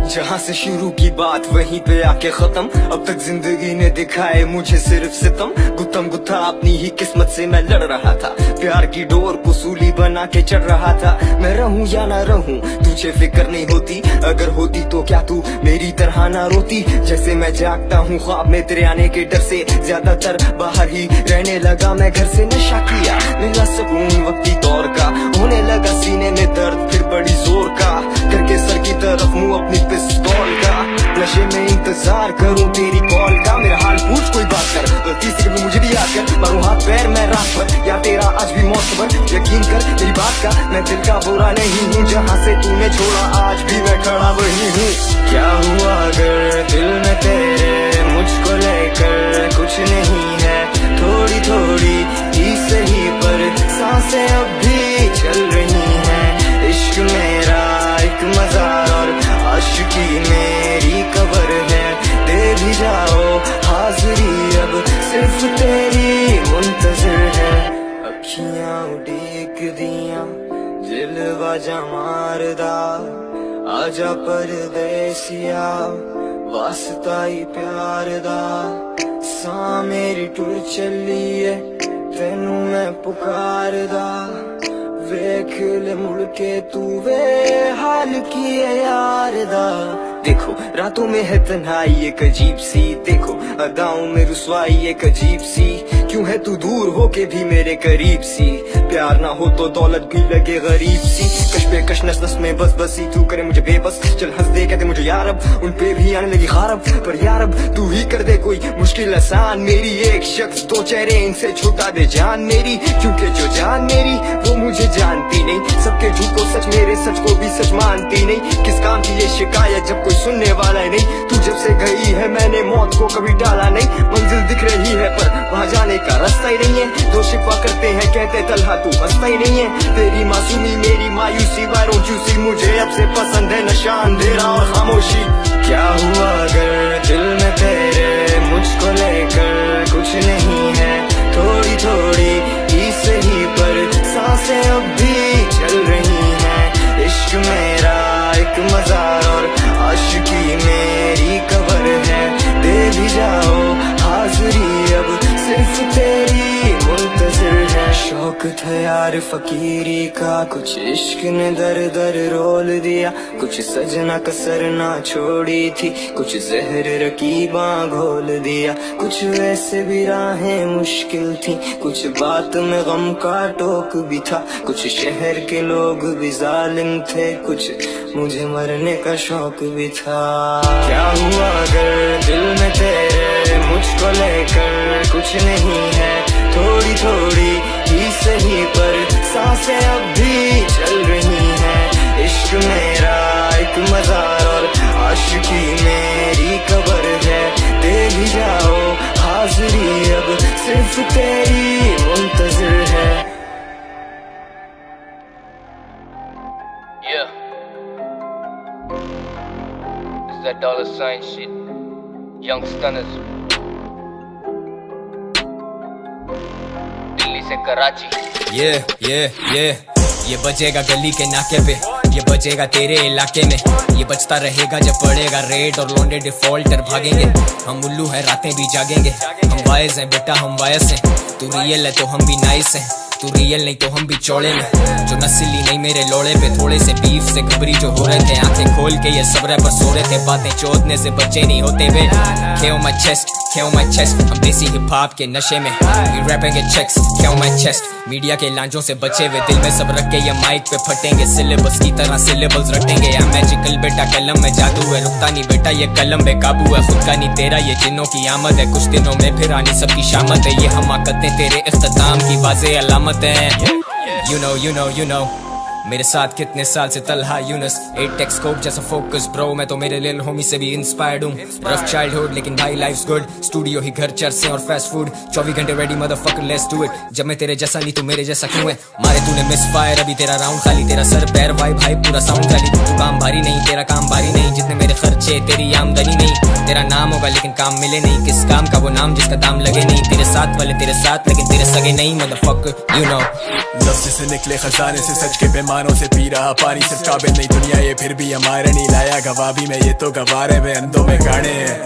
जहाँ से शुरू की बात वहीं पे आके खत्म अब तक जिंदगी ने दिखाए मुझे सिर्फ सितम गुत्थम गुत्था अपनी ही किस्मत से मैं लड़ रहा था प्यार की डोर को सूली बना के चढ़ रहा था मैं रहूं या ना रहूं तुझे फिक्र नहीं होती अगर होती तो क्या तू मेरी तरह ना रोती जैसे मैं जागता हूँ ख्वाब में तेरे आने के डर से ज्यादातर बाहर ही रहने लगा मैं घर से नशा किया मिला सुकून वक्ती दौर का होने लगा सीने में दर्द फिर बड़ी जोर का करके सर की तरफ मुँह अपनी पिस्तौल का नशे में इंतजार करूं तेरी कॉल का मेरा हाल पूछ कोई बात कर गलती से कभी मुझे भी याद कर मारूं हाथ पैर मैं रात भर या तेरा आज भी मौत खबर यकीन कर मेरी बात का मैं दिल का बुरा नहीं हूँ जहाँ से तूने छोड़ा आज भी मैं खड़ा वही हूँ क्या हुआ अगर दिल में तेरे मुझको लेकर कुछ नहीं है थोड़ी थोड़ी ही सही पर सांसें अब भी चल रही है इश्क मेरा एक मजार और आशिकी मेरी कबर है दे भी जाओ हाजिरी अब सिर्फ तेरी मुंतजर है अखियां उड़ीक दिया दिल बाजा मारदा आजा परदेसिया वास्ता ही प्यार दा सा मेरी टुर चली है तेनू मैं पुकारदा वेख ले मुड़ के तू वे हाल की है यार दा देखो रातों में है तन्हाई एक अजीब सी देखो अदाओं में रुसवाई एक अजीब सी क्यों है तू दूर होके भी मेरे करीब सी प्यार ना हो तो दौलत भी लगे गरीब सी कश पे कश नस नस में बस बसी तू करे मुझे बेबस चल हंस दे कहते मुझे यार अब उन पे भी आने लगी खारब पर यार अब तू ही कर दे कोई मुश्किल आसान। मेरी एक शख्स दो चेहरे, इनसे छुटा दे जान मेरी, क्योंकि जो जान मेरी वो मुझे जानती नहीं। सबके झूठ को सच, मेरे सच को भी सच मानती नहीं। किस काम की ये शिकायत जब कोई सुनने वाला नहीं। तू जब से गई है मैंने मौत को कभी टाला नहीं। मंजिल दिख रही है पर वहाँ जाने का रास्ता ही नहीं है। जो शिकवा करते हैं कहते तलहा तू हंसता ही नहीं है। तेरी मासूमी मेरी मायूसी, why don't you see? मुझे अब से पसंद है नशा, अंधेरा और खामोशी। क्या हुआ अगर दिल में तेरे मुझको लेकर कुछ नहीं है, थोड़ी थोड़ी ही सही पर सांसें अब भी चल रही हैं। इश्क मेरा एक मजार और आशिकी मेरी कबर है। दे भी जाओ हाजिरी अब सिर्फ तेरी मुंतजिर है। शौक था यार फकीरी का, कुछ इश्क ने दर दर रोल दिया। कुछ सजना कसर ना छोड़ी थी, कुछ जहर रकीबा घोल दिया। कुछ वैसे भी राहें मुश्किल थी, कुछ बात में गम का टोक भी था। कुछ शहर के लोग भी जालिम थे, कुछ मुझे मरने का शौक भी था। क्या हुआ अगर दिल में तेरे मुझको लेकर कुछ नहीं है, थोड़ी थोड़ी ही सही पर सांसें अब भी चल रही हैं। इश्क मेरा एक मजार और आशिकी मेरी कबर है। दे भी जाओ हाजिरी अब सिर्फ तेरी मुंतजिर है। Yeah, it's that $sign shit, young stunners, Delhi से कराची। ये बजेगा गली के नाके पे, ये बजेगा तेरे इलाके में। ये बजता रहेगा जब पड़ेगा रेड और लौंडे डिफॉल्टर भागेंगे। हम उल्लू हैं रातें भी जागेंगे, हम वाइज हैं बेटा हम वायस हैं। तू रियल है तो हम भी नाइस हैं, तू रियल नहीं तो हम भी चौड़े में। जो नस्ली नहीं मेरे लोड़े पे, थोड़े से बीफ से घबरी जो हो रहे थे। आंखें खोल के ये सब रैपर सो रहे थे, बातें चोदने से बच्चे नहीं होते वे। Kill my chest, हम देसी हिप हॉप के नशे में। We rapping के checks, kill my chest, media के लांचों से बचे हुए। दिल में सब रख के ये माइक पे फटेंगे, सिलेबस की तरह सिलेबल्स रटेंगे। या मैजिकल बेटा कलम में जादू है, रुकता नहीं बेटा ये कलम बेकाबू है। खुद का नहीं तेरा ये जिन्नों की आमद है, कुछ दिनों में फिर आनी सबकी शामत है। ये हमाकतें तेरे इख्तिताम की वाज़े अलामत है। You know मेरे साथ कितने साल से तलहा यूनस, 8x स्कोप जैसा फोकस ब्रो। मैं तो मेरे लिल होमी से भी इंस्पायर्ड हूँ। रफ चाइल्डहुड लेकिन भाई लाइफ्स गुड, स्टूडियो ही घर चर्चे और फास्ट फूड। 24 घंटे ready motherfucker let's do it. जब मैं तेरे जैसा नहीं तू मेरे जैसा क्यों है? मारे तूने मिस फायर, अभी तेरा राउंड खाली। तेरा सर पैर भाई भाई पूरा साउंड खाली। तू काम भारी नहीं, तेरा काम भारी नहीं। जितने मेरे खर्चे तेरी आमदनी नहीं। तेरा नाम होगा लेकिन काम मिले नहीं। किस काम का वो नाम जिसका दाम लगे नहीं। तेरे साथ वाले तेरे साथ लेकिन तेरे सगे नहीं मदरफकर। You know लफ्ज़ से निकले खजाने से, सच के पैमानों से पी रहा पानी। सिर्फ काबिल नहीं दुनिया ये फिर भी हमारे नहीं लाया गवाह भी मैं। ये तो गवारे में अंधों में गाने हैं।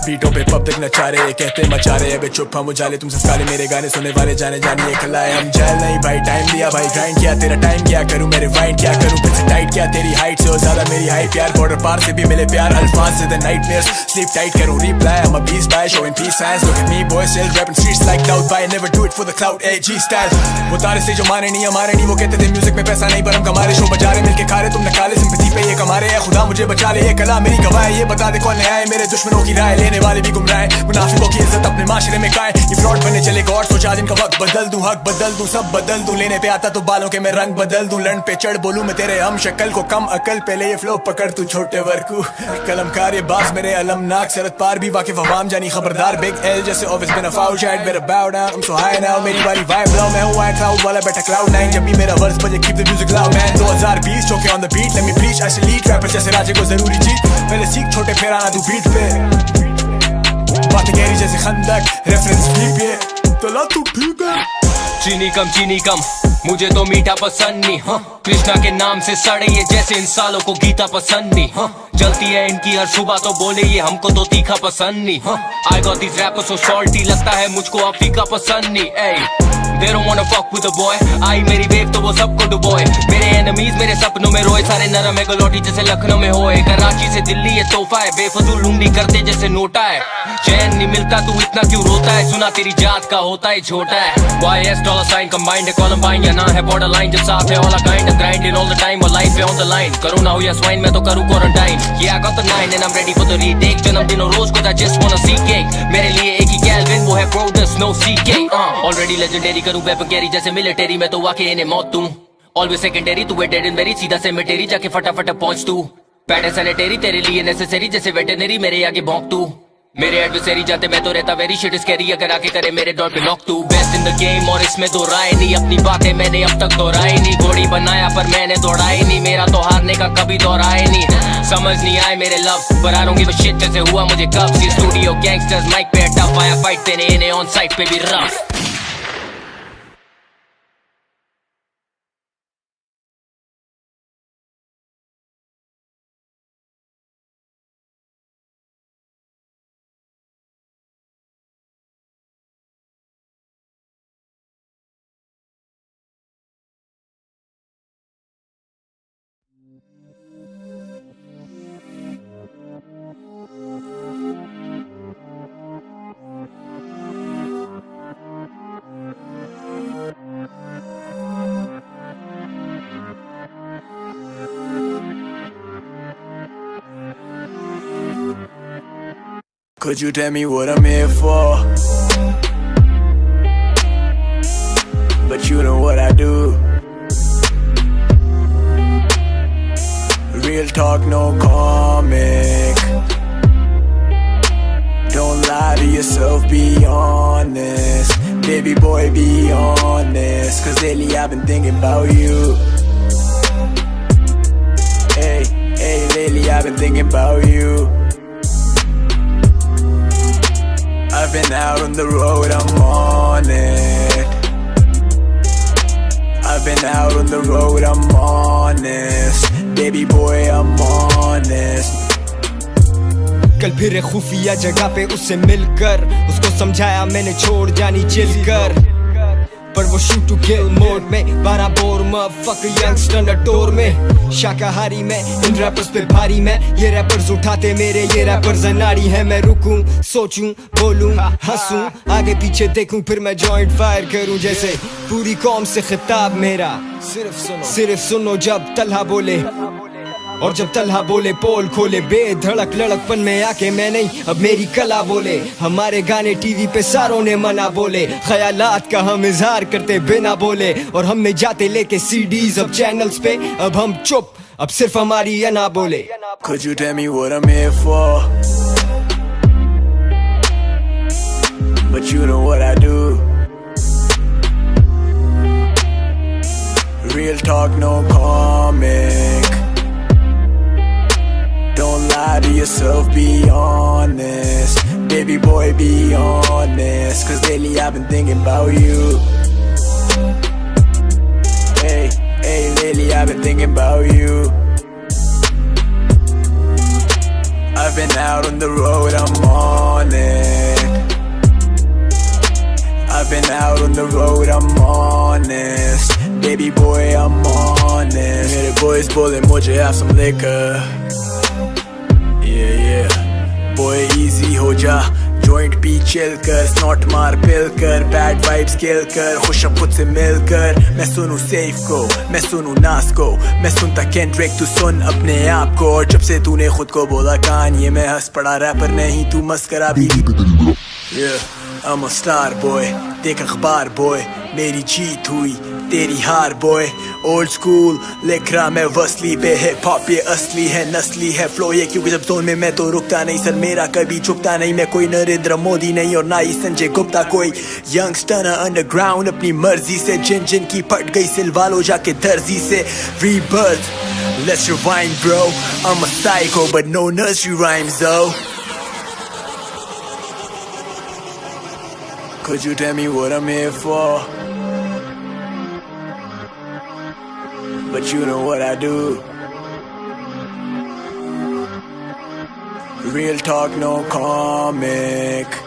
बीटों पे पब्लिक नचारे, कहते मचारे। अबे चुप हम उजाले, तुम सस्काले मेरे गाने सुनने वाले जाने जानिए खलाए। हम जेल नहीं भाई, टाइम दिया भाई, ग्राइंड किया तेरा टाइम क्या करूं मैं रिवाइंड क्या करूं। फिर से टाइट किया तेरी हाइट से और ज्यादा मेरी हाइट। यार बॉर्डर पार से भी मिले प्यार, अल्फाज से द नाइटमेयर्स। स्लीप टाइट करूं reply, I'm a beast by showing peace signs. Look at me boy still rapping streets like cloud by, never do it for the cloud AG style। वो तारे से जो माने नहीं हमारे नहीं, वो कहते थे म्यूजिक में पैसा नहीं पर हम कमा रहे। शो बजा रहे मिलके खा रहे, तुम नकाले सिंपैथी पे ये कमा रहे। खुदा मुझे बचा ले, ये कला मेरी गवाह है। ये बता दे कौन आए मेरे दुश्मनों की राय लेने वाले भी गुमराह। मुनाफिकों की इज्जत अपने माशरे में काए। ये फ्रॉड बनने चले गॉड, सोचा दिन का वक्त बदल दूं, हक बदल दूं, सब बदल दूं। लेने पे आता तो बालों के मैं रंग बदल दूं। लंड पे चढ़ बोलूं मैं तेरे हम शक्ल को कम अकल। पहले ये फ्लो पकड़ तू छोटे वर्कू। कलमकार ये बास मेरे अलमनाक, सरत पार भी वाकिफ अवाम जानी खबरदार। बिग एल जैसे ऑफिस बिन अ फाउल शायद बेटर बाउ down. I'm so high now, मेरी वाली वाइब लो। मैं हूँ white cloud वाला बेटा cloud 9। जब भी मेरा वर्स बजे keep the music loud man। 2020 चौके on the beat, let me preach ऐसे लीड रैपर जैसे राजे को जरूरी जीत। पहले सीख छोटे फिर आना तू बीट पे। बातें गहरी जैसे खंदक, रेफरेंस डीप ये तो ला तू ठीक है। चीनी कम मुझे तो मीठा पसंद नहीं। कृष्णा के नाम से सड़े ये जैसे इन सालों को गीता पसंद नहीं। जलती है इनकी हर सुबह तो बोले ये हमको तो तीखा पसंद नहीं। I got these rappers so salty, लगता है मुझको अब फीका पसंद नहीं। They don't wanna fuck with a boy, आई मेरी वेव तो वो सबको डुबोए। मेरे एनिमीज मेरे सपनों में रोए, सारे नरम है गलोटी जैसे लखनऊ में होए। कराची से दिल्ली ये तोहफा है, बेफजूल लूंगी करते जैसे नोटा है। चैन नहीं मिलता तू इतना क्यों रोता है, सुना तेरी जात का होता है छोटा है। $sign combined है कॉलम्बाइन या ना है बॉर्डर लाइन। जब साथ है all kind grind in all the time और लाइफ है ऑन द लाइन। करूँ ना हो या स्वाइन मैं तो करूँ quarantine. Yeah, I got the 9 and I'm ready for the retake. जन्मदिनों रोज को I just wanna see cake. मेरे लिए एक ही Calvin, वो है Brodus, no CK. Already legendary करूँ weapon carry जैसे military, मैं तो आके इन्हें मौत दूँ. Always secondary, तू है dead and very, सीधा cemetery, जाके फटाफट पहुँच तू. Pad sanitary, तेरे लिए necessary, जैसे veterinary, मेरे आगे भौंक तू. मेरे एडवर्सरी जाते मैं तो रहता वेरी शिट स्कैरी, अगर आके करे मेरे डॉट पे नॉक तू. बेस्ट इन द गेम और इसमें दो राय नहीं, अपनी बातें मैंने अब तक दोहराई नहीं. घोड़ी बनाया पर मैंने दौड़ाई नहीं, मेरा तो हारने का कभी दौरा ही नहीं. समझ नहीं आए मेरे लफ्ज पर I don't give a shit जैसे हुआ मुझे कब. ये स्टूडियो गैंगस्टर्स माइक पे टफ आया फाइट देने, इन्हें ऑन साइट पे भी rough. Could you tell me what I'm here for? But you know what I do. Real talk, no comic. Don't lie to yourself, be honest. Baby boy, be honest. Cause lately I've been thinking about you. Hey, hey, lately I've been thinking about you. I've been out on the road, I'm on it. I've been out on the road, I'm honest. Baby boy, I'm honest. कल फिर खुफिया जगह पे उससे मिलकर उसको समझाया मैंने, छोड़ जानी चिल कर. पर वो शूट टू किल मोड में 12 बोर मफक यंगस्टर टोर में. शाकाहारी में इन रैपर्स पे भारी मैं, ये रैपर्स उठाते मेरे, ये रैपर्स अनाड़ी है. मैं रुकूं, सोचूं, बोलूं, हंसूं, आगे पीछे देखूं, फिर मैं जॉइंट फायर करूं. जैसे पूरी कौम से खिताब मेरा, सिर्फ सुनो जब तल्हा बोले. और जब तल्हा बोले पोल खोले, बेधड़क लड़कपन में आके मैं नहीं अब मेरी कला बोले. हमारे गाने टीवी पे सारों ने मना बोले, ख्यालात का हम इजहार करते बिना बोले. और हम में जाते लेके CDs अब चैनल्स पे, अब हम चुप, अब सिर्फ हमारी अना बोले. Could you tell me what I'm here for? But you know what I do. Real talk, no comic. Don't lie to yourself, be honest. Baby boy, be honest. Cause lately I've been thinking about you. Hey, hey, lately I've been thinking about you. I've been out on the road, I'm on it. I've been out on the road, I'm honest. Baby boy, I'm honest. Mere boys bole mujhe have some liquor. Yeah, yeah. Boy, easy ho ja. Joint P chill कर, snort मार पिल कर, bad vibes kill कर, खुश अब खुद से मिल कर. मैं सुनूं सेफ को, मैं सुनूं नास को, मैं सुनता Kendrick, तू सुन अपने आप को. और जब से तूने खुद को बोला कान, ये मैं हंस पड़ा रैपर नहीं, तू मस्करा भी. Yeah, I'm a star boy, देख अखबार boy, मेरी जीत हुई तेरी हार boy. Old school लिख रहा मैं वसली पे, हिप हॉप ये असली है, नस्ली है फ्लो ये, क्योंकि जब जोन में मैं तो रुकता नहीं. सर मेरा कभी झुकता नहीं, मैं कोई नरेंद्र मोदी नहीं और ना ही संजय गुप्ता. कोई यंगस्टर अंडरग्राउंड अपनी मर्जी से, जिन जिन की फट गई सिलवा लो जाके दर्जी से. Rebirth, let's rewind bro. I'm a psycho but no nursery rhymes though. Could you tell me what I'm here for? But you know what I do. Real talk, no comic.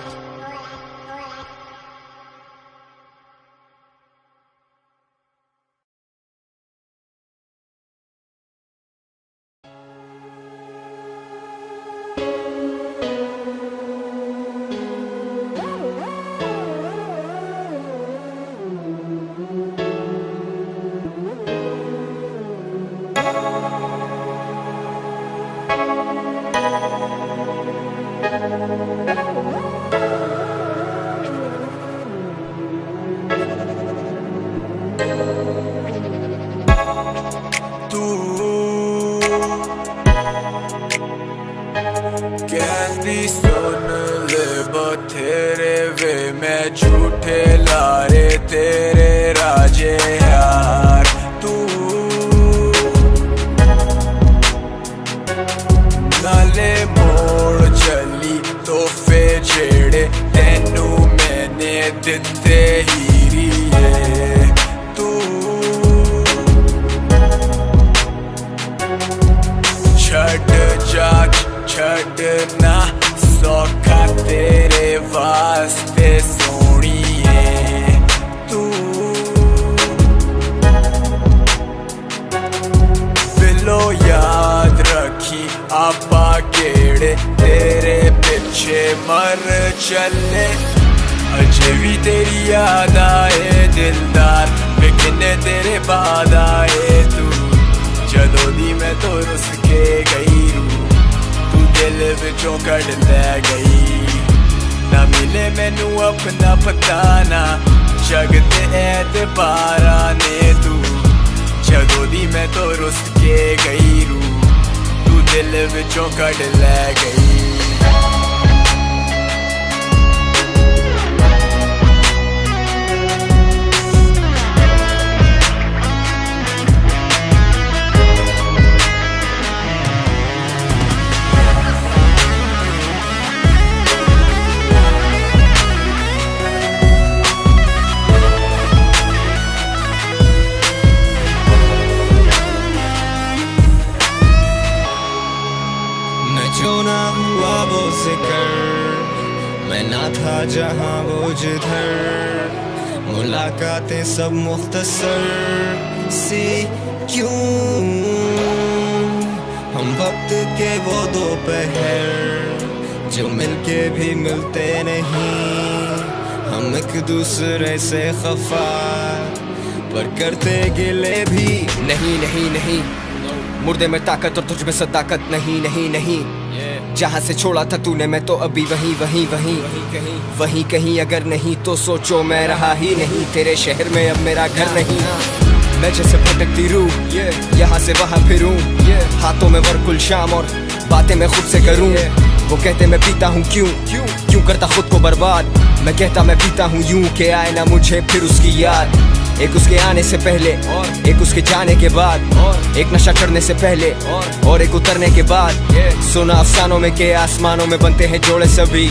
कहती सुन ले बथेरे वे मैं झूठे लारे तेरे राजे यार तू नाले मोड़ चली तोहफे जेड़े तेनू मैंने दिते हीरिए तू छड़ जाग छड़ना सौखा तेरे वास्ते सोनिए तू बिलो याद रखी आपा केड़े तेरे पीछे मर चले अजे भी तेरी याद आए दिलदार लेकिन तेरे बाद आए तू जदों दी मैं तो रुस के गई रू तू दिल विचों कढ़ लै गई ना मिले मैनू अपना पता ना जग ते एतबारा ने तू जदों दी मैं तो रुस के गई रू तू दिल विचों कढ़ लै गई जो ना हुआ वो जिक्र मैं ना था जहां वो जिधर मुलाकातें सब मुख्तसर सी क्यों हम वक्त के वो दोपहर जो मिलके भी मिलते नहीं हम एक दूसरे से खफा पर करते गिले भी नहीं नहीं नहीं मुर्दे में ताकत और तुझ में सदाकत नहीं नहीं नहीं जहाँ से छोड़ा था तूने मैं तो अभी वहीं वहीं वहीं वहीं कहीं अगर नहीं तो सोचो मैं रहा ही नहीं तेरे शहर में अब मेरा घर नहीं मैं जैसे भटकती रूह यहाँ से वहाँ फिरूं हाथों में वर्कुल शाम और बातें मैं खुद से करूं वो कहते मैं पीता हूँ क्यों करता खुद को बर्बाद मैं कहता मैं पीता हूँ यूं के आए ना मुझे फिर उसकी याद एक उसके आने से पहले एक उसके जाने के बाद एक नशा चढ़ने से पहले और एक उतरने के बाद सुना अफसानों में के आसमानों में बनते हैं जोड़े सभी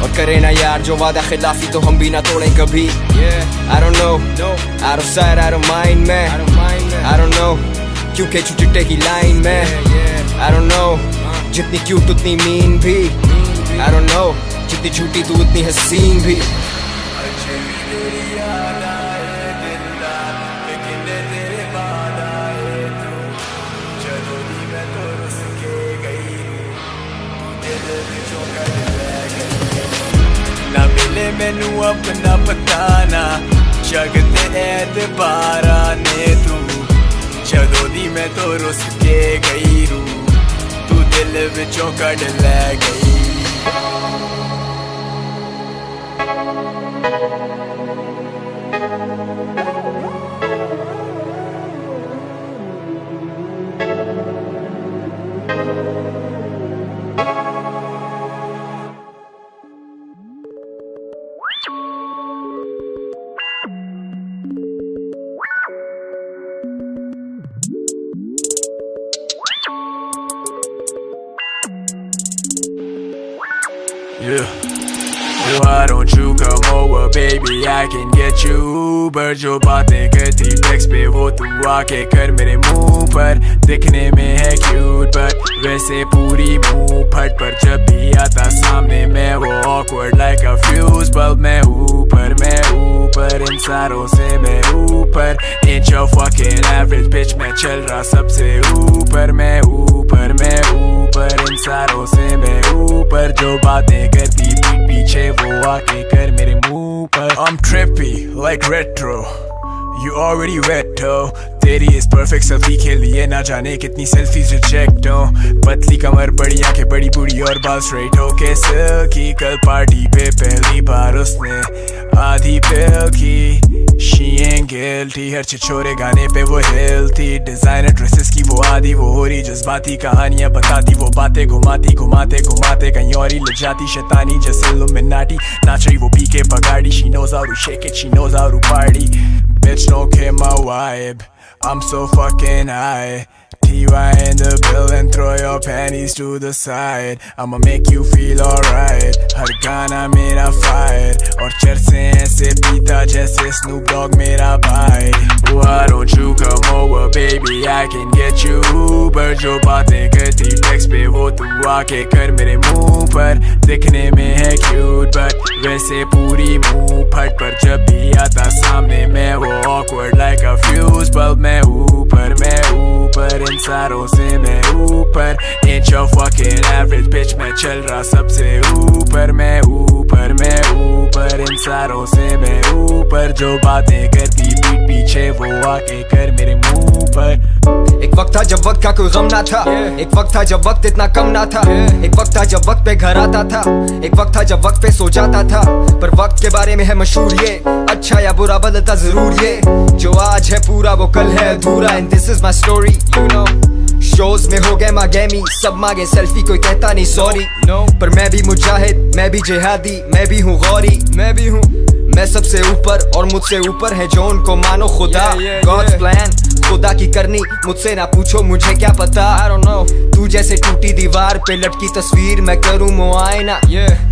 और करे ना यार जो वादा खिलाफी तो हम भी ना तोड़े कभी I don't know out of sight out of mind man I don't know क्यों खींचूं चिट्टे की लाइन में I don't know जितनी क्यूट उतनी मीन भी I don't know जितनी झूठी तू उतनी हसीन भी ना मिले मैनू अपना पता ना जग ते एतबारा ने तू जदों दी मैं तो रुस के गई रू तू दिल विचों कढ़ लै गई Why don't you come over baby I can get you Uber जो बातें करती टेक्स्ट पे वो तू आके कर मेरे मुंह पर दिखने में है क्यूट but वैसे पूरी मुंह फट पर जब भी आता सामने मैं वो awkward like a fuse bulb मैं ऊपर इन सारों से मैं ऊपर Ain't your fucking average bitch मैं चल रहा सबसे ऊपर मैं ऊपर इन सारों से मैं ऊपर जो बातें करती पीठ पीछे वो आके कर मेरे मुंह पर I'm trippy like retro You already wet हो तेरी इस perfect selfie के लिए ना जाने कितनी selfies reject हो पतली कमर बड़ी आंखें बड़ी बूढ़ी और बाल straight हो के silky कल पार्टी पे पहली बार उसने आधी pill की She ain't guilty हर छिछोरे गाने पे वो हिल थी Designer dresses की वो आदि वो हो रही जज्बाती कहानियां बताती वो बातें घुमाती घुमाते घुमाते कहीं और ही ले जाती शैतानी जैसे Illuminati नाच रही वो पी के बगाड़ी She knows how to shake it, she knows how to party Bitch don't care my vibe I'm so fucking high TY in the building, throw your panties to the side I'ma make you feel alright हर गाना मेरा fire और चर्चे ऐसे पीता जैसे Snoop Dogg मेरा भाई Why don't you come over baby I can get you Uber जो बातें करती text पे वो तू आके कर मेरे मुंह पर दिखने में है cute but वैसे पूरी मुंह फट पर जब भी आता सामने मैं वो awkward like a fuse bulb मैं ऊपर इन सारों से मैं ऊपर Ain't your fucking average bitch मैं चल रहा सबसे ऊपर मैं ऊपर इन सारों से मैं ऊपर जो बातें करती पीठ पीछे वो आके कर मेरे मुंह पर एक वक्त था जब वक्त का कोई गम ना था एक वक्त था जब वक्त इतना कम ना था एक वक्त था जब वक्त पे घर आता था एक वक्त था जब वक्त पे सो जाता था पर वक्त के बारे में है मशहूर ये अच्छा या बुरा बदलता जरूर ये जो आज है पूरा वो कल है अधूरा and this is my story you know shows में हो गए मांगे सब मांगे सेल्फी कोई कहता नहीं सॉरी पर मैं भी मुजाहिद मैं भी जिहादी मैं भी हूँ गौरी मैं सबसे ऊपर और मुझसे ऊपर है जो उनको मानो खुदा God's plan खुदा की करनी मुझसे ना पूछो मुझे क्या पता I don't know तू जैसे टूटी दीवार पे लटकी तस्वीर मैं करूँ मुआयना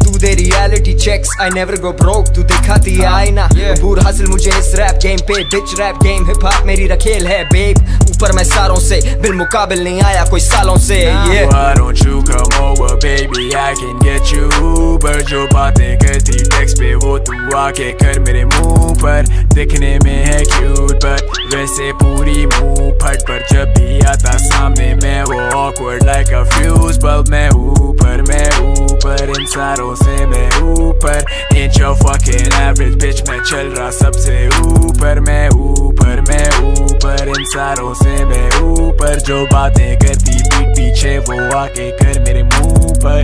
तू दे reality checks I never go broke तू दिखाती आईना बूर हासिल मुझे इस रैप गेम पे बिच रैप गेम हिप हॉप मेरी रखेल है बेब ऊपर मैं सारों से बिल मुकाबिल नहीं आया कोई सालों से Why don't you come over baby I can get you Uber जो बातें करती text पे वो तू आके कर मेरे मुंह पर दिखने में है cute but वैसे पूरी मुंह फट पर जब भी आता सामने मैं वो awkward like a fuse bulb मैं ऊपर इन सारों से मैं ऊपर Ain't your fucking average bitch मैं चल रहा सबसे ऊपर मैं ऊपर इन सारों से मैं ऊपर जो बातें करती पीठ पीछे वो आके कर मेरे मुंह पर